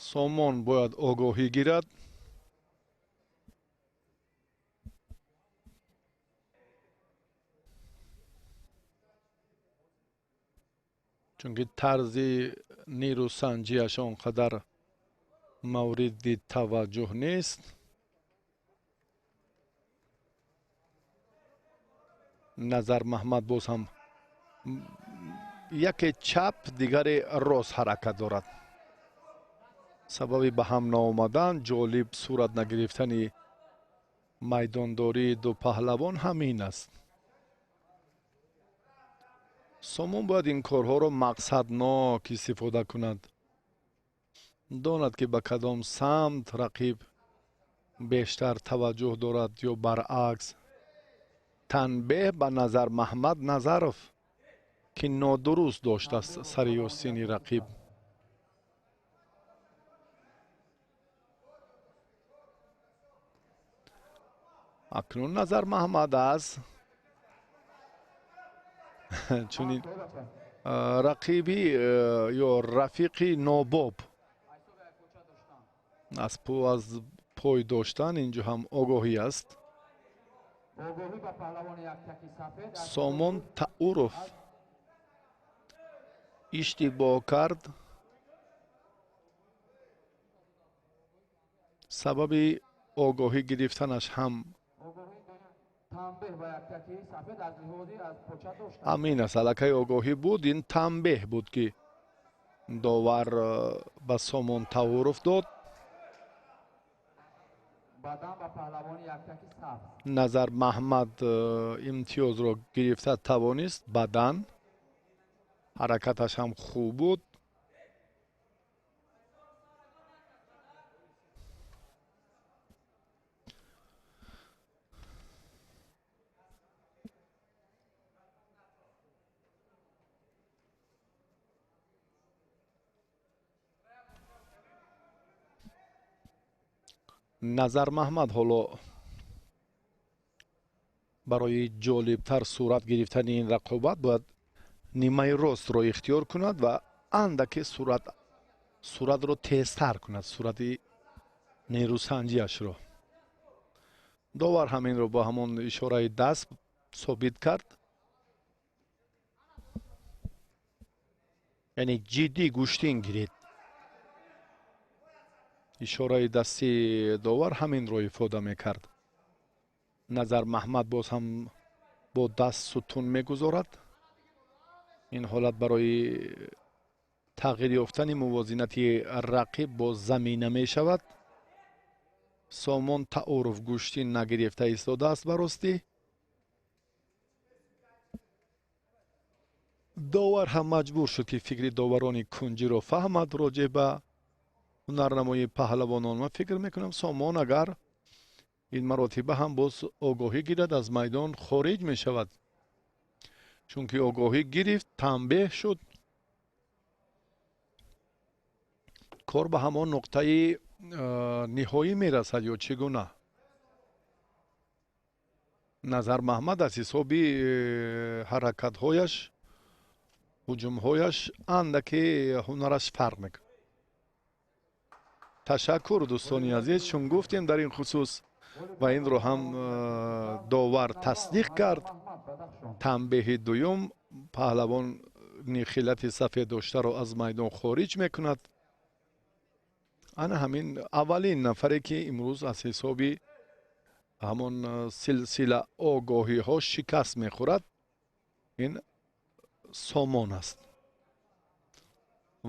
сомон бояд огоҳӣ гирад. чунки тарзи нерӯсанҷиаш он қадар мавриди таваҷҷӯҳ нест. назар маҳмад боз ҳам яке чап дигаре рост ҳаракат дорад. сабаби ба ҳам наомадан, ҷолиб сурат нагирифтани майдондории ду паҳлавон ҳамин аст. сомон бояд ин корҳоро мақсаднок истифода кунад. донад ки ба кадом самт рақиб бештар таваҷҷӯҳ дорад ё баръакс. танбеҳ ба назар маҳмад назаров ки нодуруст доштааст сари остини рақиб. акнун назар маҳмад аст чунин рақиби ё рафиқи нобоб аз пой доштан инҷо ҳам огоҳӣ аст. огоҳӣ ба паҳлавони яктаки сафед. сомон тауров иштибоҳ кард. сабаби огоҳӣ гирифтанаш ҳам Ogohi tanbeh va yaktaki safed az lihozi az pocha doshta. ҳамин аст. аллакай огоҳӣ буд, ин танбеҳ буд ки довар ба Сомон Тауров дод. Badan va pahlavoni yaktaki saf. Назар Маҳмад имтиёзро гирифта тавонист. Бадан ҳаракаташ ҳам хуб буд. Назар Маҳмад ҳоло барои ҷолибтар сурат гирифтани ин рақобат бояд нимаи ростро ихтиёр кунад ва андаке суратро тезтар кунад, сурати нерӯсанҷиашро. довар ҳаминро ба ҳамон ишораи даст собит кард. яъне ҷиддӣ гӯштин гиред. ишораи дасти довар ҳаминро ифода мекард. Назар Маҳмад боз ҳам бо даст сутун мегузорад. ин ҳолат барои тағйир ёфтани мувозинати рақиб бо замина мешавад. Сомон Тауров гӯштин нагирифта истодааст ба ростӣ. довар ҳам маҷбур шуд ки фикри доварони кунҷиро фаҳмад роҷеъ ба ҳунарнамои паҳлавонон. ман фикр мекунам Сомон агар ин маротиба ҳам боз огоҳӣ гирад аз майдон хориҷ мешавад. чунки огоҳӣ гирифт, танбеҳ шуд. кор ба ҳамон нуқтаи ниҳоӣ мерасад ё чӣ гуна? Назар Маҳмад аз ҳисоби ҳаракатҳояш, ҳуҷумҳояш андаке ҳунараш фарқ мекунад. ташаккур дӯстони азиз, чун гуфтем дар ин хусус ва инро ҳам довар тасдиқ кард. танбеҳи дуюм паҳлавони хилати сафед доштаро аз майдон хориҷ мекунад. ана ҳамин аввалин нафаре ки имрӯз аз ҳисоби ҳамон силсила огоҳиҳо шикаст мехӯрад, ин Сомон аст.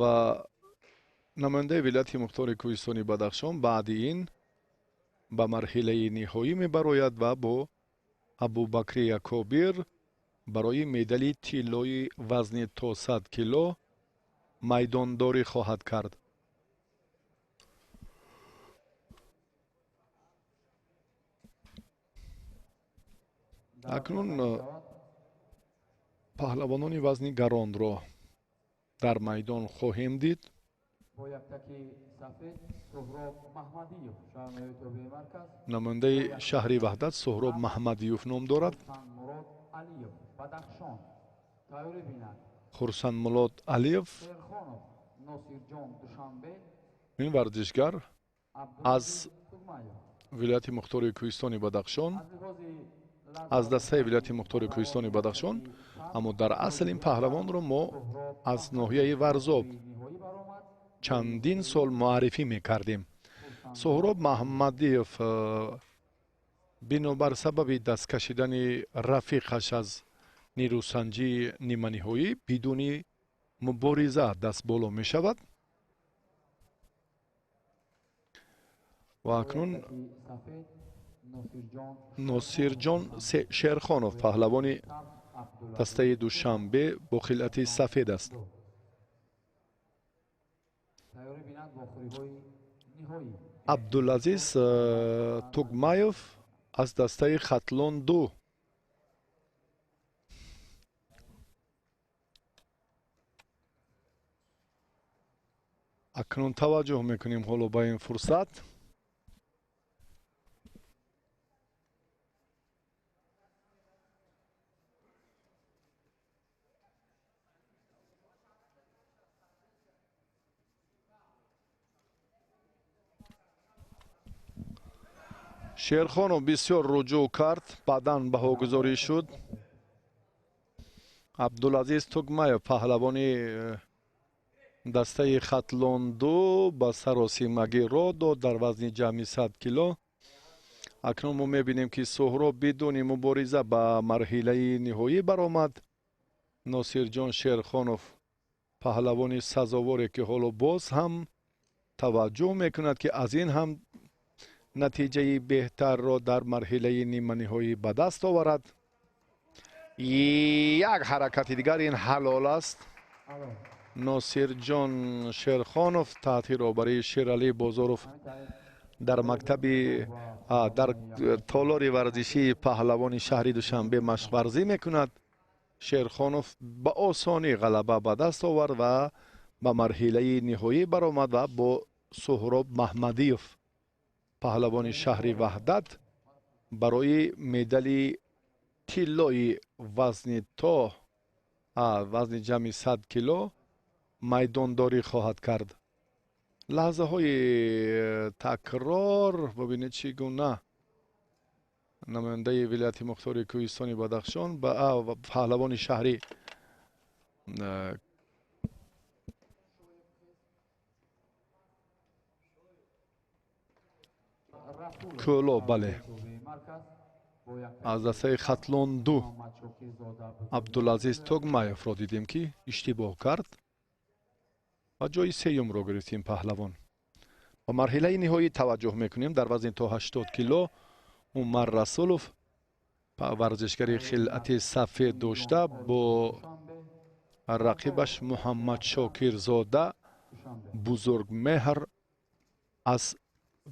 ва намояндаи вилояти мухтори Кӯҳистони Бадахшон баъди ин ба марҳилаи ниҳоӣ мебарояд ва бо Абубакри Якобир барои медали тиллои вазни то 100 кило майдондорӣ хоҳад кард. акнун паҳлавонони вазни гаронро дар майдон хоҳем дид. Bo yaktaki safed Sohrab Mahmadiyev şahnameyi tövbe merkez. намояндаи шаҳри ваҳдат Соҳроб Маҳмадиёв ном дорад. Murod Aliyev Badakhshon. Tayori binad. Хурсанмурод Алиев, Sherxonov Nosirjon Dushanbe. ин варзишгар аз Tugmayev. вилояти мухтори Кӯҳистони Бадахшон, аз дастаи вилояти мухтори Кӯҳистони Бадахшон, аммо дар асл ин паҳлавонро мо аз ноҳияи Варзоб чандин сол муаррифӣ мекардем. Соҳроб Маҳмадиев бинобар сабаби даст кашидани рафиқаш аз нерӯсанҷии ниманиҳоӣ бидуни мубориза даст боло мешавад. ва акнун Носирҷон Шерхонов паҳлавони дастаи Душанбе бо хилати сафед аст. Абдулазиз Тугмаев аз дастаи Хатлон 2. акнун таваҷҷӯҳ мекунем ҳоло ба ин фурсат. Шерхонов бисёр руҷӯъ кард, баъдан баҳогузорӣ шуд. Абдулазиз Тугмаев паҳлавони дастаи хатлонду ба саросимагӣ роҳ дод дар вазни ҷамъи 100 кило. акнун мо мебинем ки суҳроб бидуни мубориза ба марҳилаи ниҳоӣ баромад. носирҷон шерхонов паҳлавони сазоворе ки ҳоло боз ҳам таваҷҷӯҳ мекунад ки аз ин ҳам натиҷаи беҳтарро дар марҳилаи ниманиҳоӣ ба даст оварад. як ҳаракати дигар ин ҳалол аст. Алло. носирҷон шерхонов таҳти роҳбарии шералӣ бозоров дар мактаби дар толори варзишии паҳлавони шаҳри душанбе машқварзӣ мекунад. шерхонов ба осонӣ ғалаба ба даст овард ва ба марҳилаи ниҳоӣ баромад ва бо суҳроб маҳмадиев паҳлавони шаҳри ваҳдат барои медали тиллои вазни вазни ҷамъи 100 кило майдондорӣ хоҳад кард. лаҳзаҳои такрор бубинед чӣ гуна намояндаи вилояти мухтори кӯҳистони бадахшон ба паҳлавони шаҳри кӯло бале аз дастаи хатлонду абдулазиз тогмаевро дидем ки иштибоҳ кард ва ҷои сеюмро гирифт ин паҳлавон. ба марҳилаи ниҳоӣ таваҷҷӯҳ мекунем. дар вазни то 80 кило умар расулов варзишгари хилати сафед дошта бо рақибаш муҳаммад шокирзода бузургмеҳр аз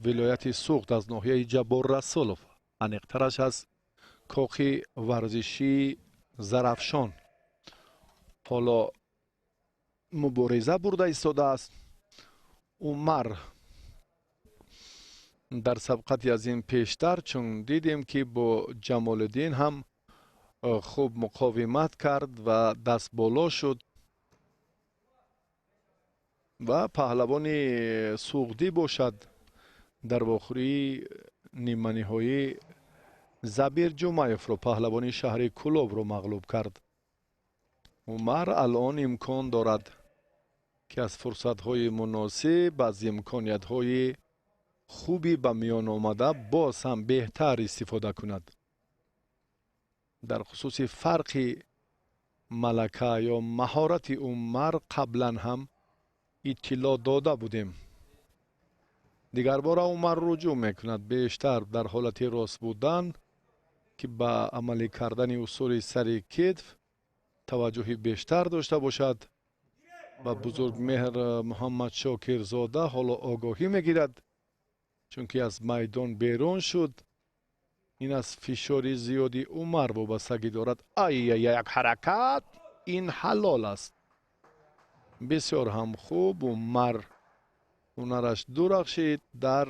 вилояти суғд аз ноҳияи ҷаббор расулов аниқтараш аз коқи варзишии зарафшон ҳоло мубориза бурда истодааст. умар дар сабқати аз ин пештар чун дидем ки бо ҷамолиддин ҳам хуб муқовимат кард ва даст боло шуд ва паҳлавони суғдӣ бошад дар вохӯрии ниманиҳоӣ забир ҷумаевро паҳлавони шаҳри кӯлобро мағлуб кард. умар алон имкон дорад ки аз фурсатҳои муносиб аз имкониятҳои хуби ба миён омада боз ҳам беҳтар истифода кунад. дар хусуси фарқи малака ё маҳорати умар қаблан ҳам иттилоъ дода будем. дигарбора умар руҷӯъ мекунад бештар дар ҳолати рост будан ки ба амалӣ кардани усули сари китф таваҷҷӯҳи бештар дошта бошад. ва бузургмеҳр муҳаммад шокирзода ҳоло огоҳӣ мегирад чунки аз майдон берун шуд. ин аз фишори зиёди умар вобастагӣ дорад. як ҳаракат ин ҳалол аст. бисёр ҳам хуб умар ҳунараш дурахшид дар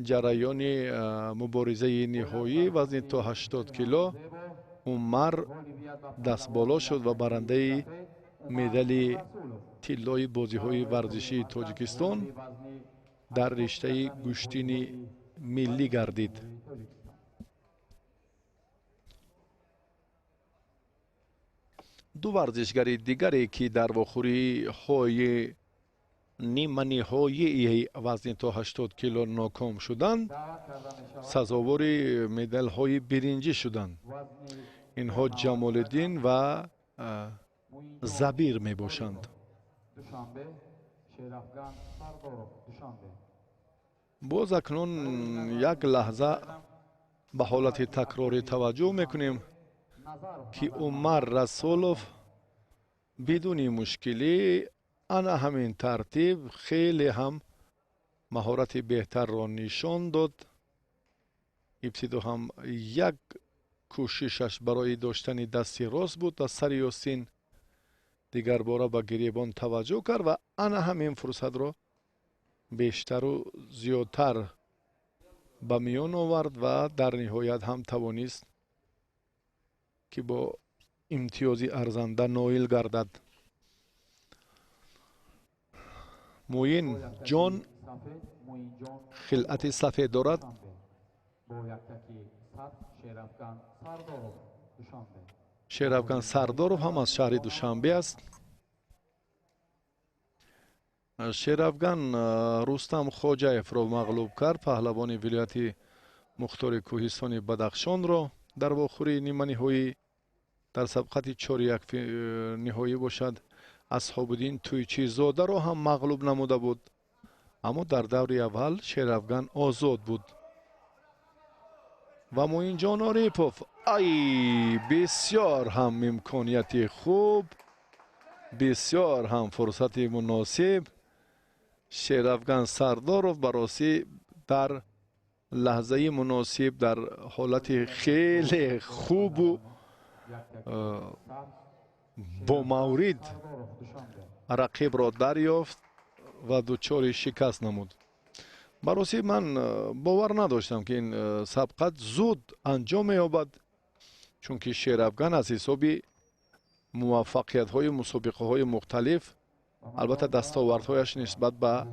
ҷараёни муборизаи ниҳоӣ вазни то 80 кило. умар дастболо шуд ва барандаи медали тиллои бозиҳои варзишии тоҷикистон дар риштаи гӯштини миллӣ гардид. ду варзишгари дигаре ки дар вохӯриҳои ниманиҳоии вазни то 80 кило ноком шуданд сазовори медалҳои биринҷӣ шуданд. инҳо ҷамолиддин ва забир мебошанд. боз акнун як лаҳза ба ҳолати такрорӣ таваҷҷӯҳ мекунем ки умар расулов бидуни мушкилӣ ана ҳамин тартиб хеле ҳам маҳорати беҳтарро нишон дод. ибтидо ҳам як кӯшишаш барои доштани дасти рост буд аз сари остин. дигар бора ба гиребон таваҷҷӯҳ кард ва ана ҳамин фурсатро бештару зиёдтар ба миён овард ва дар ниҳоят ҳам тавонист ки бо имтиёзи арзанда ноил гардад. муин ҷон хилати сафед дорад. шерафкан сардоров ҳам аз шаҳри душанбе аст. شیراوگان رستم خوجایف رو مغلوب کرد، پهلوان ولایت مختار کوهستان بدخشان رو در واخوری نیمه نهایی. در سبقت 4-1 نهایی باشد. اصحاب‌الدین تویچی زاده رو هم مغلوب نموده بود، اما در دور اول شیراوگان آزاد بود. و موین جان آریپوف، ای بسیار هم امکانیت خوب، بسیار هم فرصت مناسب. شیراوگان سردارов براسی در لحظه مناسب در حالت خیلی خوب و با مورد رقیب را دریافت و دچار شکست نمود. براسی من باور نداشتم که این سبقت زود انجام یابد، چون که شیراوگان از حسابی موفقیت های مسابقه های مختلف، البته دستاوردهایش نسبت به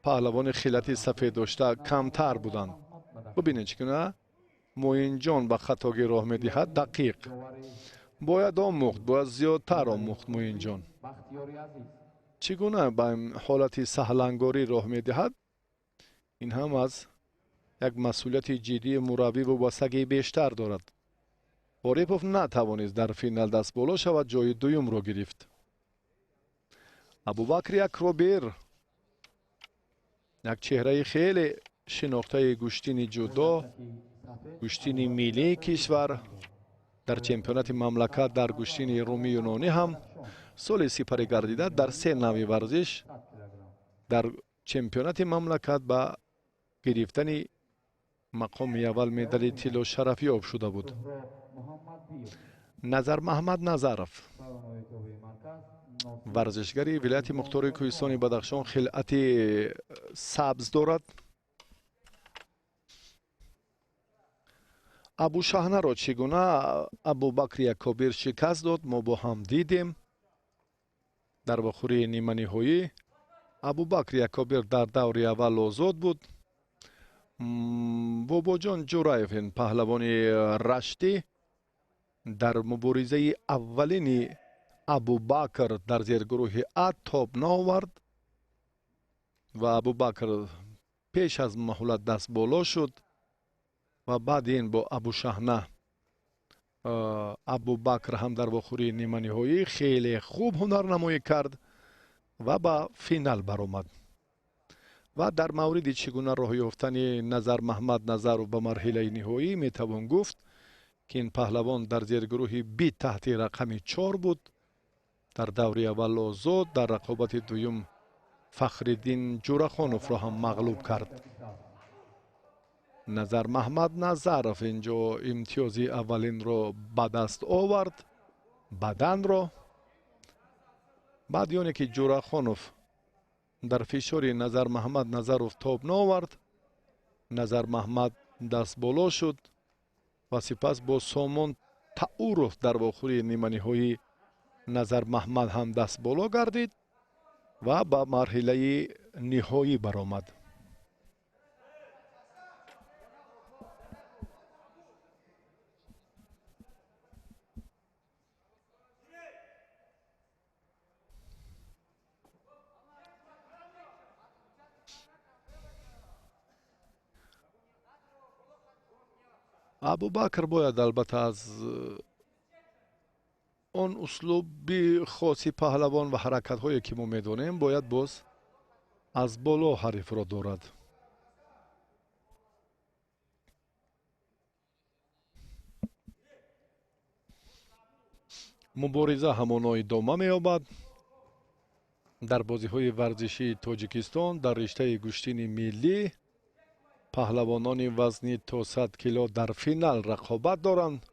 پهلوان خیلت سفید داشته کمتر بودند. ببینید چگونه موین جان به خطاگی راه میدهد. دقیق باید آموخت، باید زیادتر آموخت. موین جان چگونه به حالت سهلنگاری راه میدهد، این هم از یک مسئولیت جدی مربی و بستگی بیشتر دارد. آریپوف نتوانست در فینال دست بالا شود، جای دوم را گرفت. ابوبکر اکروبیر، یک چهره خیلی شناخته گشتین جدا، گشتین ملی کشور، در چمپیونات مملکت در گشتین رومی یونانی هم سال سپری گردیده. در 3 نوع ورزش در چمپیونات مملکت با گرفتن مقام اول مدال طلا شرف یاب شده بود. نظر محمد نظرов، ورزشگری ولایت مختار کوهستان بدخشان، خلعت سبز دارد. ابو شهنه را چگونه ابوبکر یکابیر شکست داد ما با هم دیدیم در بخوری نیمه نهایی. ابوبکر یکابیر در دور اول آزاد بود. باباجان جورایف، پهلوان رشتی، در مبارزه اولین ابوبکر در زیرگروه ا تاب نآورد و ابوبکر پیش از مهلت دست بالا شد و بعد این با ابو شهنه ابوبکر هم در بخوری نیمه نهایی خیلی خوب هنر نمایی کرد و به فینال برآمد. و در مورد چگونه راه یافتن نظر محمد نظرov به مرحله نهایی میتوان گفت که این پهلوان در زیرگروه بی تحت رقم 4 بود. در دور اول آزاد، در رقابت دوم فخرالدین جورخانوف را هم مغلوب کرد. نظر محمد نظرov اینجا امتیاز اولین را به دست آورد، بدن را. بعد یعنی که جورخانوف در فشار نظر محمد نظرov تاب نآورد، نظر محمد دست بالا شد و سپس با سامان تاورov در بخوری نیمه نهایی نظر محمد هم دست بالا گردید و به مرحله نهایی برآمد. ابوبکر باید البته از آن اسلوبی خاصی پهلوان و حرکت هایی که ما میدانیم باید باز از بالا حریف را دارد. مبارزه همانا ادامه می‌یابد. در بازی های ورزشی تاجیکستان در رشته گشتین ملی پهلوانان وزنی تا 100 کیلو در فینال رقابت دارند.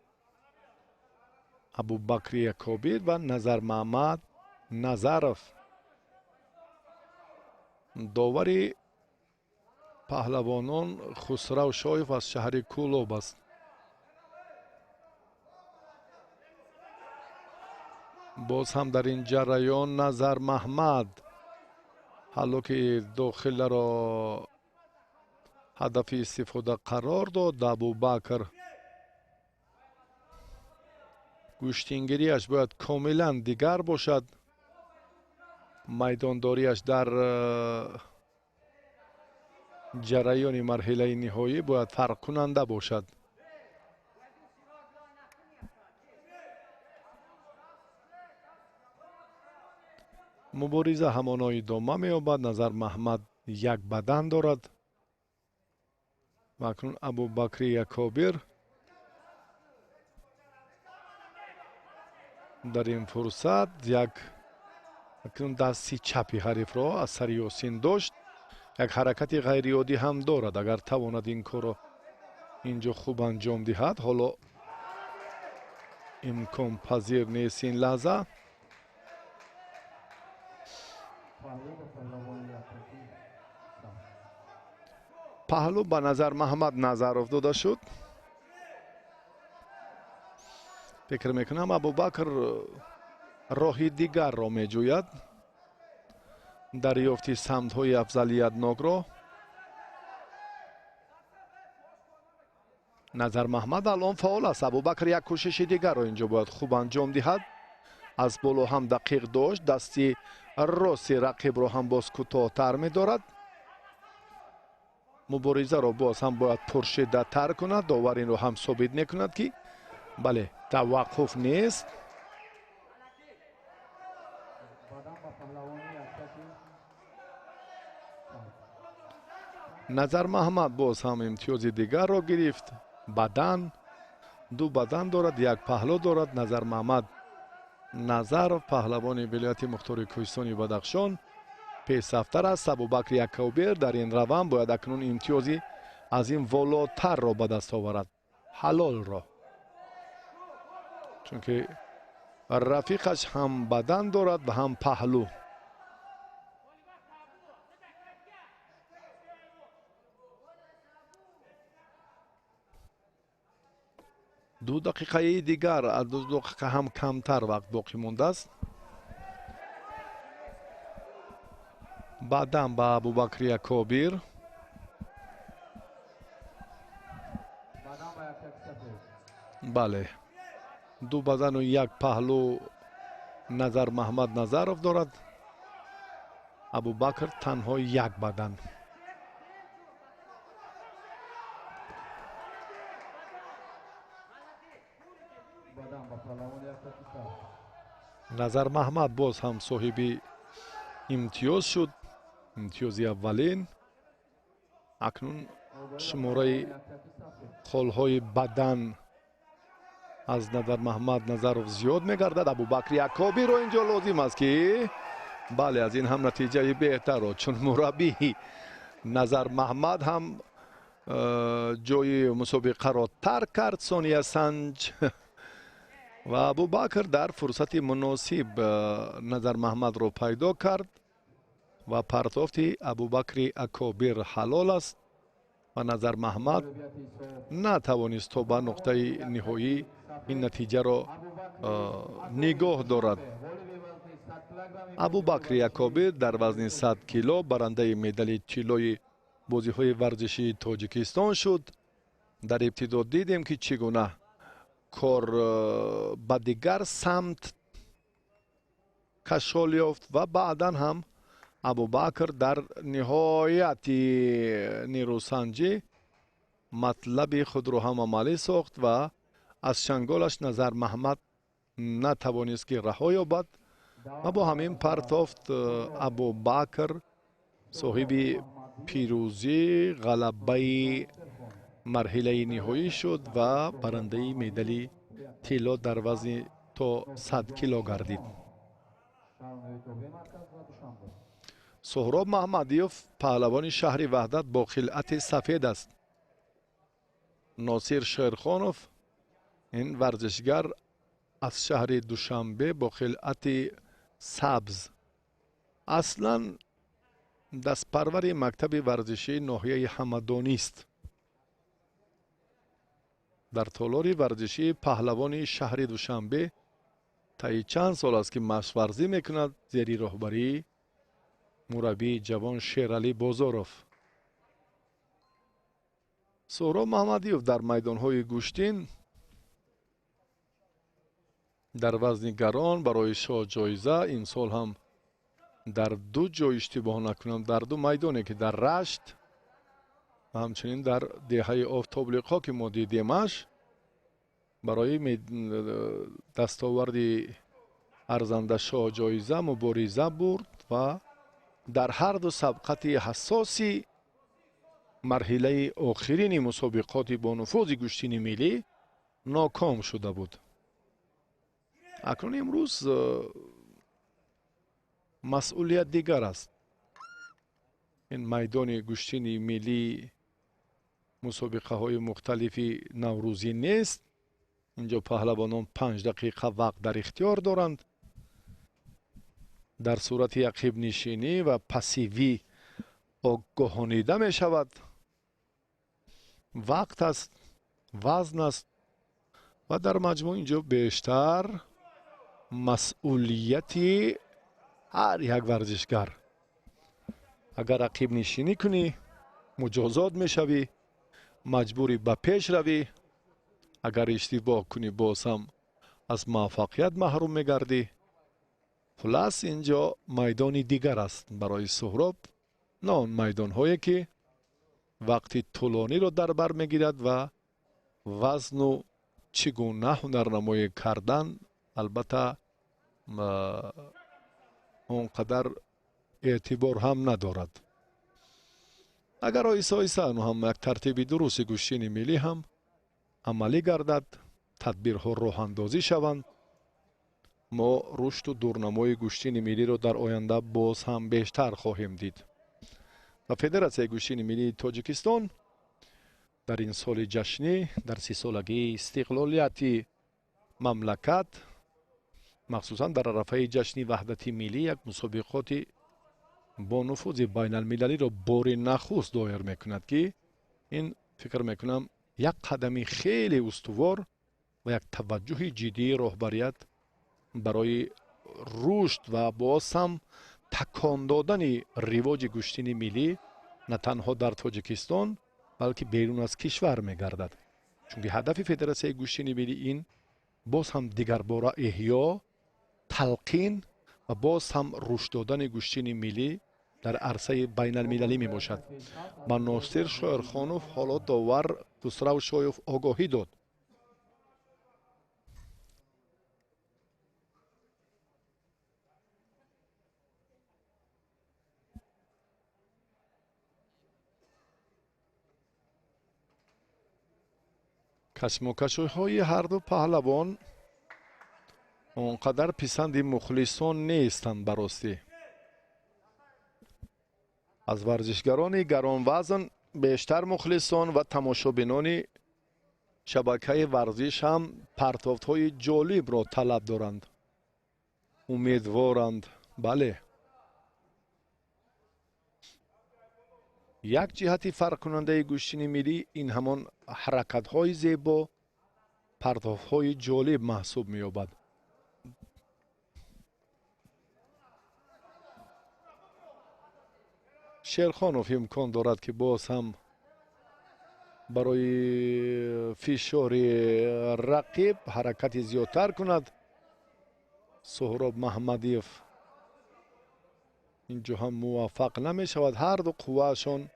ابوبکر یکابیر و نظر محمد نظرov. داوری پهلوانان خسرو شایف از شهر کولوب است. باز هم در این جریان نظر محمد حالا که داخل را هدف استفاده قرار داد، ابوبکر گوشتینگیریش باید کاملا دیگر باشد. майдондориаш дар ҷараёни марҳилаи ниҳоӣ бояд фарқкунанда бошад. мубориза ҳамоно идома меёбад. Назар Маҳмад як бадан дорад. ва акнун Абубакри Якобир дар ин фурсат акнун дасти чапи ҳарифро аз сари Ёсин дошт. як ҳаракати ғайриоддӣ ҳам дорад. агар тавонад ин корро инҷо хуб анҷом диҳад. ҳоло имконпазир нест ин лаҳза. паҳлӯ ба Назар Маҳмад Назаров дода шуд. фикр мекунам Абубакр роҳи дигарро меҷӯяд. дарёфти самтҳои афзалиятнокро. Назар Маҳмад алон фаъол аст. Абубакр як кӯшиши дигарро инҷо бояд хуб анҷом диҳад. аз боло ҳам дақиқ дошт. дасти рости рақибро ҳам боз кӯтоҳтар медорад. муборизаро боз ҳам бояд пуршиддатар кунад. довар инро ҳам собит мекунад ки бале таваққуф нест. Назар Маҳмад боз ҳам имтиёзи дигарро гирифт. бадан ду бадан дорад. як паҳлӯ дорад. Назар Маҳмад Назаров паҳлавони вилояти мухтори кӯҳистони Бадахшон песафтар аст. Абубакри Якобир дар ин раванд бояд акнун имтиёзи аз ин волотарро ба даст оварад. ҳалолро. чунки рафиқаш ҳам бадан дорад ва ҳам паҳлӯ. ду дақиқаи дигар, аз 2 дақиқа ҳам камтар вақт боқӣ мондааст. баъдан ба Абубакри Якобир. бале ду бадану як паҳлӯ Назар Маҳмад Назаров дорад. Абубакр танҳо як бадан. Назар Маҳмад боз ҳам соҳиби имтиёз шуд. имтиёзи аввалин. акнун шумораи холҳои бадан аз Назар Маҳмад Назаров зиёд мегардад. Абубакри Якобирро инҷо лозим аст ки бале аз ин ҳам натиҷаи беҳтаро, чун мураббӣ Назар Маҳмад ҳам ҷои мусобиқаро тарк кард. Сония Санҷ ва Абубакр дар фурсати муносиб Назар Маҳмадро пайдо кард ва партофти Абубакри Якобир ҳалол аст ва Назар Маҳмад натавонист то ба нуқтаи ниҳоӣ ин натиҷаро нигоҳ дорад. Абубакри Якобир дар вазни 100 кило барандаи медали тиллои бозиҳои варзишии Тоҷикистон шуд. дар ибтидо дидем ки чӣ гуна кор ба дигар самт кашол ёфт ва баъдан ҳам Абубакр дар ниҳояти нирӯсанҷӣ матлаби худро ҳам амалӣ сохт ва аз чанголаш Назар Маҳмад натавонист ки раҳо ёбад ва бо ҳамин партофт Абубакр соҳиби пирӯзӣ, ғалабаи марҳилаи ниҳоӣ шуд ва барандаи медали тилло дар вазни то 100 кило гардид. Суҳроб Маҳмадиёв паҳлавони шаҳри Ваҳдат бо хилъати сафед аст. Носир Шерхонов ин варзишгар аз шаҳри Душанбе бо хилъати сабз. аслан дастпарвари мактаби варзишии ноҳияи Ҳамадонист. дар толори варзишии паҳлавони шаҳри Душанбе таи чанд сол аст ки машқварзӣ мекунад зери роҳбарии мураббии ҷавон Шералӣ Бозоров. Суҳроб Маҳмадиёв дар майдонҳои гӯштин дар вазни гарон барои шоҳ ҷоиза ин сол ҳам در دو جا اشتباه نکنم در دو میدانه که در رشت و همچنین در دهه آفتابلیقا که ما دیدیمش برای دستاوردی ارزنده شاه جایزه مبارزه برد و در هر دو سبقت حساسی مرحله آخرین مسابقات با نفوذ گشتین ملی ناکام شده بود. اکنون امروز مسئولیت دیگر است. این میدان گشتین ملی مسابقه های مختلفی نوروزی نیست. اینجا پهلوانان 5 دقیقه وقت در اختیار دارند. در صورت عقب نشینی و پسیوی آگاهانیده می شود. وقت است، وزن است و در مجموع اینجا بیشتر مسئولیتی هر یک ورزشگر. اگر عقب نشینی کنی مجازات می شوی، مجبوری به پیش روی. اگر اشتباه کنی باز هم از موفقیت محروم می گردی. خلاص اینجا میدان دیگر است برای سهراب، نه آن میدان هایی که وقتی طولانی را در بر می گیرد و وزن و چگونه هنرنمایی کردن البته اونقدر اعتبار هم ندارد. اگر آیسا آیسا هم یک ترتیب درست گشتین ملی هم عملی گردد، تدبیرها راه اندازی شوند، ما رشد و دورنمای گشتین ملی را در آینده باز هم بیشتر خواهیم دید. و فدراسیون گشتین ملی تاجیکستان در این سال جشنی در 30 سالگی استقلالیت مملکت مخصوصا در عرفه جشن وحدت ملی یک مسابقات با نفوذ بین المللی را بار نخست دایر میکند که این فکر میکنم یک قدم خیلی استوار و یک توجه جدی رهبریت برای رشد و باز هم تکان دادن رواج گشتین ملی نه تنها در تاجیکستان بلکه بیرون از کشور میگردد. چون هدف فدراسیون گشتین ملی این باز هم دیگر باره احیا، تلقین و باز هم رشد دادن گشتین ملی در عرصه بین المللی می باشد. با ناصر شایرخانوف حالا داور خسرو شایف آگاهی داد. کشمکشی های هر دو پهلوان اونقدر پسند مخلصان نیستند براستی. از ورزشگران گران وزن بیشتر مخلصان و تماشابینان شبکه ورزش هم پرتافت های جالب را طلب دارند. امیدوارند. بله. یک جهت فرق کننده گشتین ملی این همان حرکت های زیبا، پرتافت های جالب محسوب می یابد. شیرخانوف امکان دارد که باز هم برای فشار رقیب حرکت زیادتر کند. سهراب محمدیف اینجا هم موفق نمی شود. هر دو قوهشان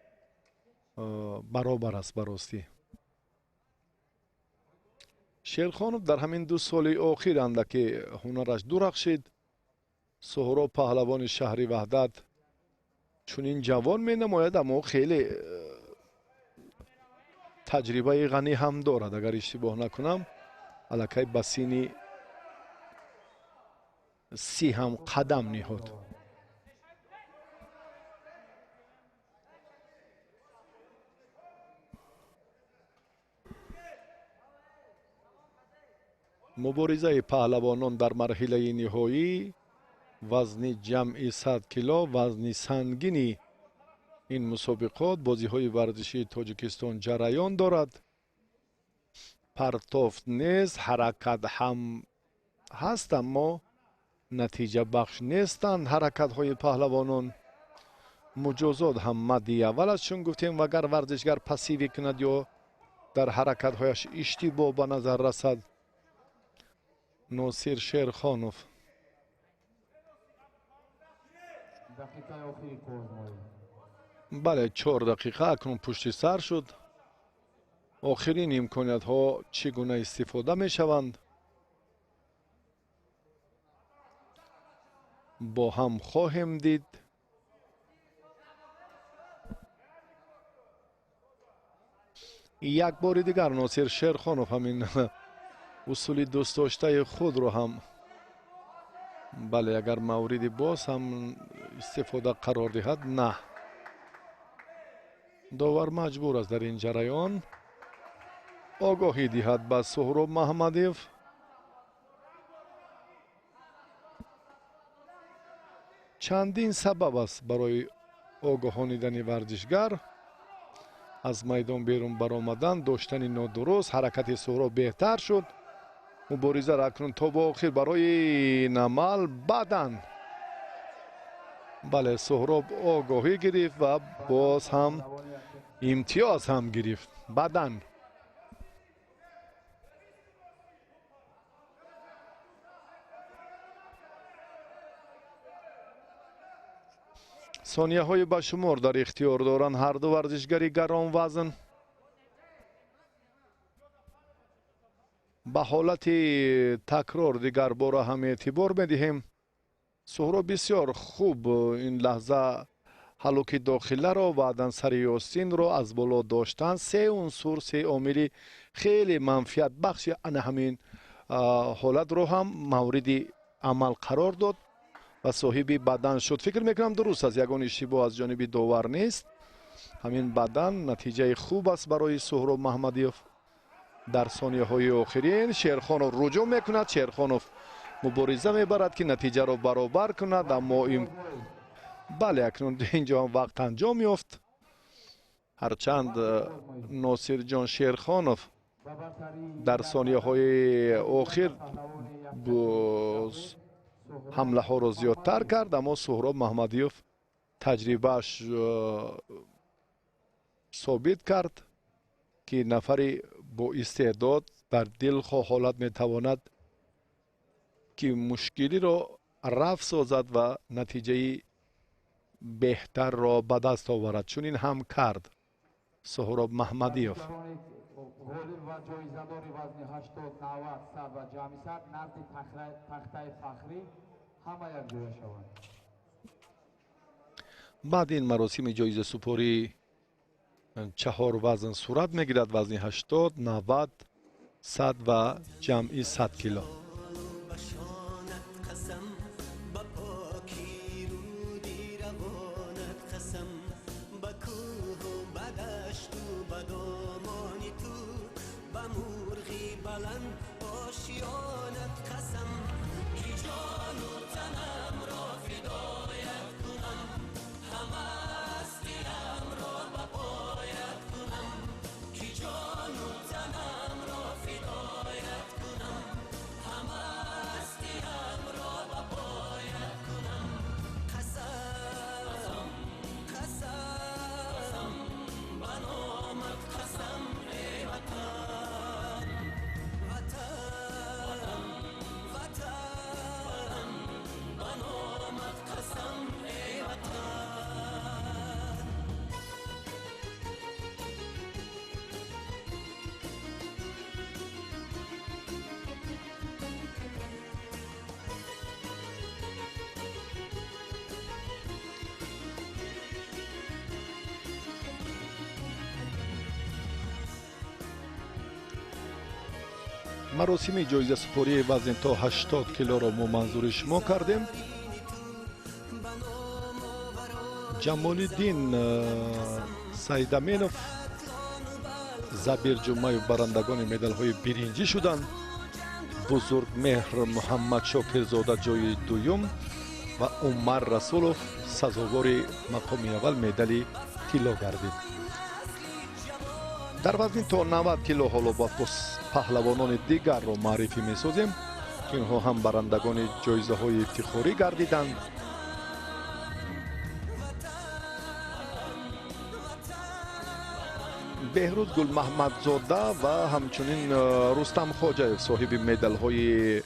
برابر است براستی. شیرخانوف در همین 2 سال آخر اندکی هنرش درخشید. سهراب پهلوان شهر وحدت چون این جوان می نماید اما خیلی تجربه غنی هم دارد. اگر اشتباه نکنم الکی بسینی 30 هم قدم نهاد. مبارزه پهلوانان در مرحله نهایی وزن جمعی 100 کیلو وزن سنگینی این مسابقات بازی های ورزشی تاجیکستان جریان دارد. پرتافت نیست، حرکت هم هست اما نتیجه بخش نیستند. حرکت های پهلوانان مجازات هم مدی اول است. چون گفتیم اگر ورزشگر پسیوی کند یا در حرکت هایش اشتباه به نظر رسد. ناصر شیرخانوف دقیقه آخری کوزمایی. بله 4 دقیقه اکنون پشت سر شد. آخرین امکانیت ها چگونه استفاده می شوند با هم خواهیم دید. یک بار دیگر ناصر شیرخانوف همین اصول دوست داشته خود رو هم بله اگر موردی باز هم استفاده قرار دهد نه، داور مجبور است در این جریان آگاهی دهد به سهراب محمدیف. چندین سبب است برای آگاهانیدن ورزشگر از میدان بیرون برآمدن، داشتن نادرست، حرکت سهراب بهتر شد. مبارزه را اکنون تا به آخر برای نمل بدن. بله سهراب آگاهی گرفت و باز هم امتیاز هم گرفت. بدن ثانیه های به شمار در اختیار دارند هر دو ورزشگری گران وزن. به حالت تکرار دیگر بار هم اعتبار میدهیم. سهراب بسیار خوب این لحظه حلوک داخله را و دنسری آستین را از بالا داشتن. 3 عنصر 3 عامل خیلی منفعت بخش همین حالت رو هم مورد عمل قرار داد و صاحب بدن شد. فکر میکنم درست از یگان اشتباه از جانب داور نیست. همین بدن نتیجه خوب است برای سهراب محمدیف. در ثانیه های آخرین شیرخانوف رجوع میکند. شیرخانوف مبارزه میبرد که نتیجه را برابر کند، اما بله اکنون اینجا هم وقت انجام یافت. هرچند ناصر جان شیرخانوف در ثانیه های آخر حمله ها را زیادتر کرد، اما سهراب محمدیف تجربهش ثابت کرد که نفری با استعداد در دلخواه حالت میتواند که مشکلی را رفع سازد و نتیجه بهتر را به دست آورد. چون این هم کرد سهراب محمدیف. غالب و جایزه‌دار وزن 80 90 100 و جمعی 100 نرد تخته فخری همه یک جای شوند. بعد این مراسم جایزه سپاری 4 وزن صورت میگیرد. وزن 80 90 100 و جمعی 100 کیلو. مراسم جایزه سپاری وزن تا 80 کیلو را ما منظور شما کردیم. جمال الدین سیدامینوف زبیر جمعه برندگان مدال های برنجی شدند. بزرگ مهر محمد شاکر زاده جای دوم و عمر رسولوف سزاوار مقام اول مدال طلا گردید. در وزن تا 90 کیلو حالا با پهلوانان دیگر را معرفی می سازیم که اینها هم برندگان جایزه های افتخاری گردیدند. بهروز گل محمد زاده و همچنین رستم خواجه صاحب مدال های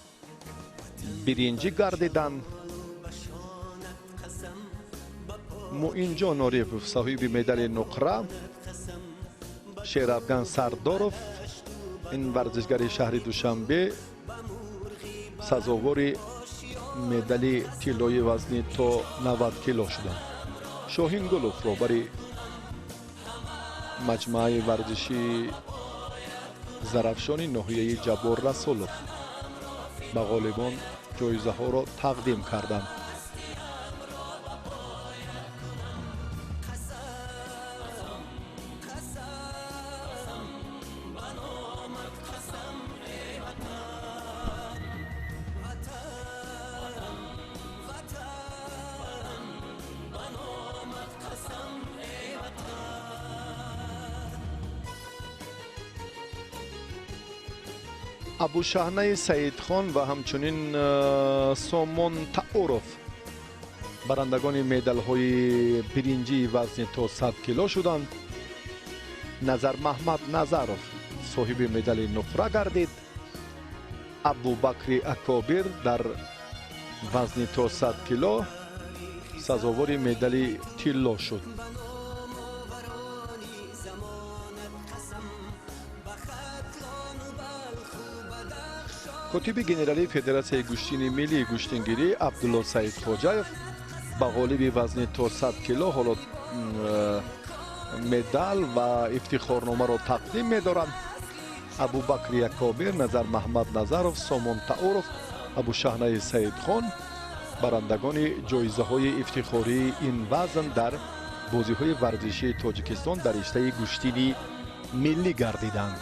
برنجی گردیدند. مؤین عارف صاحب مدال نقره، شیرافغان سردارов این ورزشگر شهر دوشنبه سزاوار مدال طلای وزن تا 90 کیلو شدند. شاهین گلوف را برای مجمع ورزشی زرافشان ناحیه جبار رسولov به غالبان جایزه ها را تقدیم کردند. ابوشهنه سعیدخان و همچنین سومون تاورов برندگان مدال های برنجی وزن تا 100 کیلو شدند. نظر محمد نظرов صاحب مدال نقره گردید. ابوبکر اکابر در وزن تا 100 کیلو سزاوار مدال طلا شد. کاتب گنرالی فدراسیون گوشتین ملی گوشتنگیری عبدالله سعید خوجایف با غالب وزن تا 100 کیلو حالا مدال و افتخارنامه را تقدیم می‌دارند. ابوبکر اکابر، نظر محمد نظرов، سومون تاورов، ابوشهنه سعیدخان برندگان جایزه های افتخاری این وزن در بازی های ورزشی تاجیکستان در رشته گوشتین ملی گردیدند.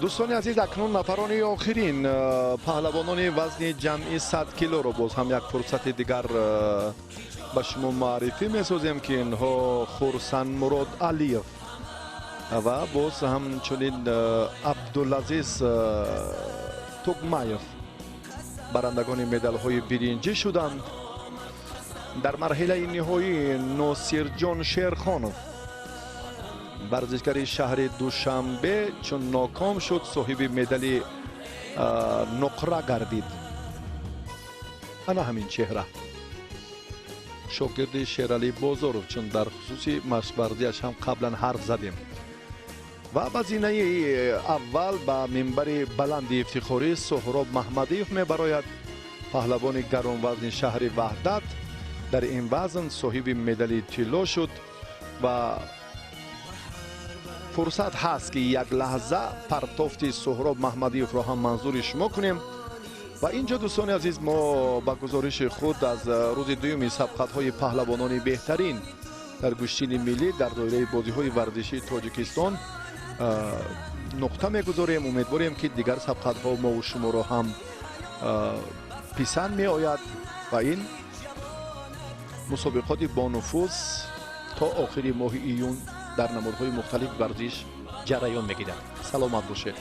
دوستان عزیز، اکنون نفران آخرین پهلوانان وزن جمعی 100 کیلو را باز هم یک فرصت دیگر به شما معرفی می‌سازیم که اینها خورسند مراد علیف و باز همچنین عبدالعزیز توگمایف برندگان مدال های برنجی شدند. در مرحله نهایی ناصر جان شیرخانov ورزشگر شهر دوشنبه چون ناکام شد صاحب مدال نقره گردید. انا همین چهره شاگرد شیرعلی بازارov چون در خصوص مشق ورزیش هم قبلا حرف زدیم و بزینه اول به منبر بلند افتخاری سهراب محمدیف می براید. پهلوان گران وزن شهر وحدت در این وزن صاحب مدال طلا شد و فرصت هست که یک لحظه پرتافت سهراب محمدیف را هم منظور شما کنیم. و اینجا دوستان عزیز ما با گزارش خود از روز دوم سبقت های پهلوانان بهترین در گوشتین ملی در دایره بازی های ورزشی تاجیکستان نقطه میگذاریم. امیدواریم که دیگر سبقت ها ما و شما را هم پسند می آید و این مسابقات با نفوذ تا آخر ماه ایون در نمادهای مختلف ورزش جریان میگیرد. سلامت باشید.